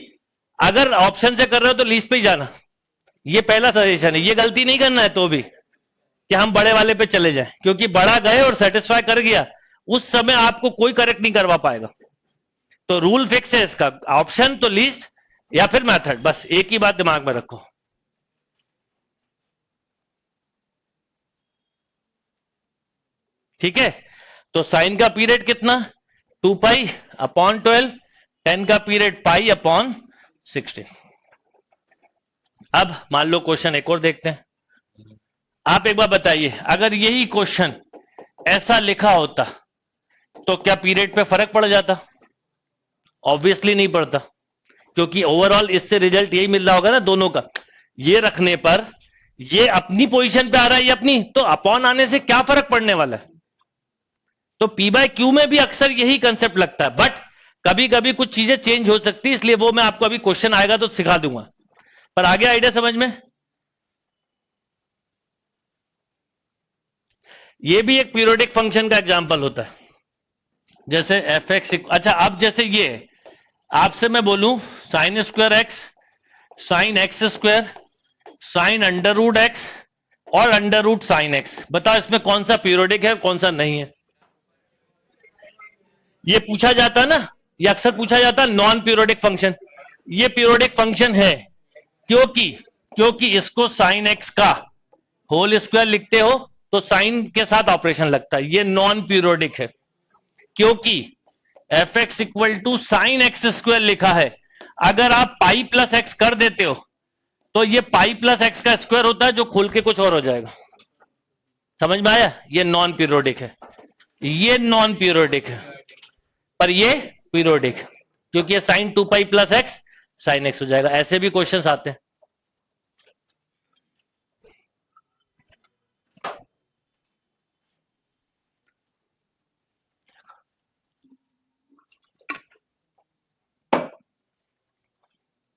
अगर ऑप्शन से कर रहे हो तो लीस्ट पे ही जाना, ये पहला सजेशन है। ये गलती नहीं करना है तो भी कि हम बड़े वाले पे चले जाएं, क्योंकि बड़ा गए और सेटिस्फाई कर गया उस समय आपको कोई करेक्ट नहीं करवा पाएगा। तो रूल फिक्स है इसका, ऑप्शन तो लीस्ट या फिर मेथड, बस एक ही बात दिमाग में रखो। ठीक है, तो साइन का पीरियड कितना, 2 पाई अपॉन 12, 10 का पीरियड पाई अपॉन 16। अब मान लो क्वेश्चन एक और देखते हैं। आप एक बार बताइए, अगर यही क्वेश्चन ऐसा लिखा होता तो क्या पीरियड पे फर्क पड़ जाता? ऑब्वियसली नहीं पड़ता, क्योंकि ओवरऑल इससे रिजल्ट यही मिल रहा होगा ना दोनों का। ये रखने पर ये अपनी पोजीशन पे आ रहा है, ये अपनी, तो अपॉन आने से क्या फर्क पड़ने वाला है। तो पी बाय क्यू में भी अक्सर यही कंसेप्ट लगता है, बट कभी कभी कुछ चीजें चेंज हो सकती है, इसलिए वो मैं आपको अभी क्वेश्चन आएगा तो सिखा दूंगा। पर आगे आइडिया समझ में? ये भी एक पीरियोडिक फंक्शन का एग्जांपल होता है, जैसे एफ एक्स। अच्छा, अब जैसे ये आपसे मैं बोलूं sine square x, sine x square, sine under root x और अंडर रूट साइन एक्स, बताओ इसमें कौन सा पीरियोडिक है कौन सा नहीं है? ये पूछा जाता ना, ये अक्सर पूछा जाता नॉन पीरियोडिक फंक्शन। ये पीरियोडिक फंक्शन है क्योंकि इसको साइन एक्स का होल स्क्वायर लिखते हो तो साइन के साथ ऑपरेशन लगता है, ये नॉन पीरियोडिक है। क्योंकि f x equal to sine x square लिखा है, अगर आप पाई प्लस एक्स कर देते हो तो ये पाई प्लस एक्स का स्क्वायर होता है, जो खुल के कुछ और हो जाएगा। समझ में आया? ये नॉन पीरियोडिक है, ये नॉन पीरियोडिक है, पर ये पीरियोडिक है क्योंकि ये sine 2 pi plus x sine x हो जाएगा। ऐसे भी क्वेश्चंस आते हैं।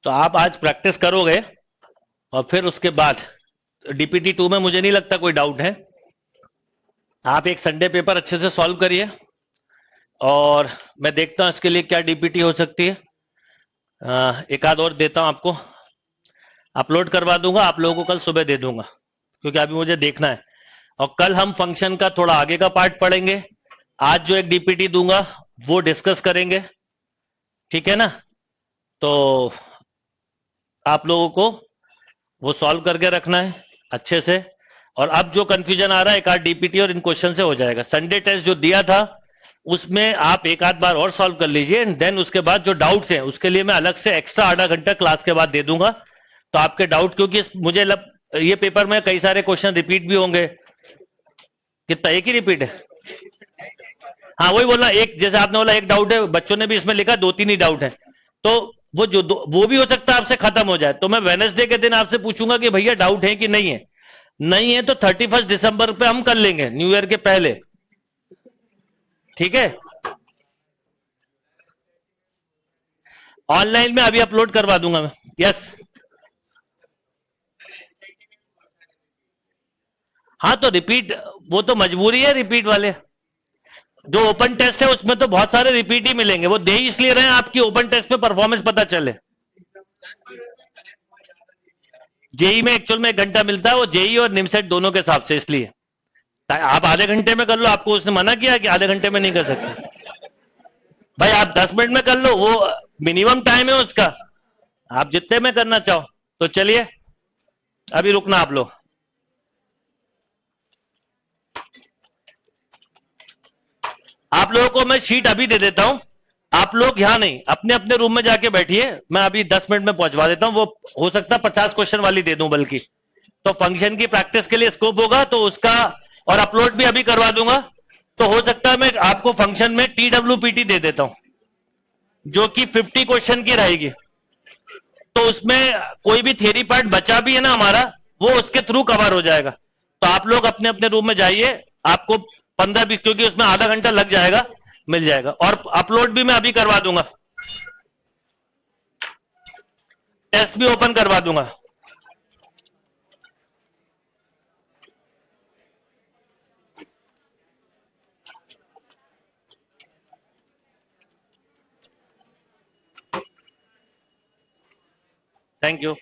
तो आप आज प्रैक्टिस करोगे और फिर उसके बाद डीपीटी 2 में मुझे नहीं लगता कोई डाउट है। आप एक संडे पेपर अच्छे से सॉल्व करिए और मैं देखता हूं इसके लिए क्या डीपीटी हो सकती है। एक आध और देता हूं आपको, अपलोड करवा दूंगा, आप लोगों को कल सुबह दे दूंगा क्योंकि अभी मुझे देखना है। और कल हम फंक्शन का थोड़ा आगे का पार्ट पढ़ेंगे। आज जो एक डीपीटी दूंगा वो डिस्कस करेंगे, ठीक है ना? तो आप लोगों को वो सॉल्व करके रखना है अच्छे से। और अब जो कंफ्यूजन आ रहा है एक आध डीपीटी और इन क्वेश्चन से हो जाएगा। संडे टेस्ट जो दिया था उसमें आप एक आध बार और सॉल्व कर लीजिए, एंड देन उसके बाद जो डाउट्स हैं उसके लिए मैं अलग से एक्स्ट्रा आधा घंटा क्लास के बाद दे दूंगा। तो आपके डाउट, क्योंकि मुझे ये पेपर में कई सारे क्वेश्चन रिपीट भी होंगे। कितना, एक ही रिपीट है? हाँ वही बोला, एक जैसे आपने बोला एक डाउट है, बच्चों ने भी इसमें लिखा 2-3 ही डाउट है। तो वो भी हो सकता है आपसे खत्म हो जाए, तो मैं वेडनेसडे के दिन आपसे पूछूंगा कि भैया डाउट है कि नहीं है। नहीं है तो 31 दिसंबर पे हम कर लेंगे, न्यू ईयर के पहले। ठीक है, ऑनलाइन में अभी अपलोड करवा दूंगा मैं। यस। हाँ तो रिपीट, वो तो मजबूरी है रिपीट वाले। जो ओपन टेस्ट है उसमें तो बहुत सारे रिपीट ही मिलेंगे, वो दे ही इसलिए रहे हैं आपकी ओपन टेस्ट में परफॉर्मेंस पता चले। जेई में एक्चुअल में 1 घंटा मिलता है, वो जेई और निमसेट दोनों के हिसाब से, इसलिए आप आधे घंटे में कर लो, आपको उसने मना किया कि आधे घंटे में नहीं कर सकते। भाई आप 10 मिनट में कर लो, वो मिनिमम टाइम है उसका, आप जितने में करना चाहो। तो चलिए, अभी रुकना आप लोग। आप लोगों को मैं शीट अभी दे देता हूं, आप लोग यहां नहीं, अपने अपने रूम में जाके बैठिए, मैं अभी 10 मिनट में पहुंचवा देता हूं। वो हो सकता है 50 क्वेश्चन वाली दे दूं बल्कि, तो फंक्शन की प्रैक्टिस के लिए स्कोप होगा तो उसका, और अपलोड भी अभी करवा दूंगा। तो हो सकता है मैं आपको फंक्शन में TWPT दे देता हूं, जो कि 50 क्वेश्चन की रहेगी। तो उसमें कोई भी थियरी पार्ट बचा भी है ना हमारा, वो उसके थ्रू कवर हो जाएगा। तो आप लोग अपने अपने रूम में जाइए, आपको 15-20, क्योंकि उसमें आधा घंटा लग जाएगा, मिल जाएगा। और अपलोड भी मैं अभी करवा दूंगा, टेस्ट भी ओपन करवा दूंगा। Thank you.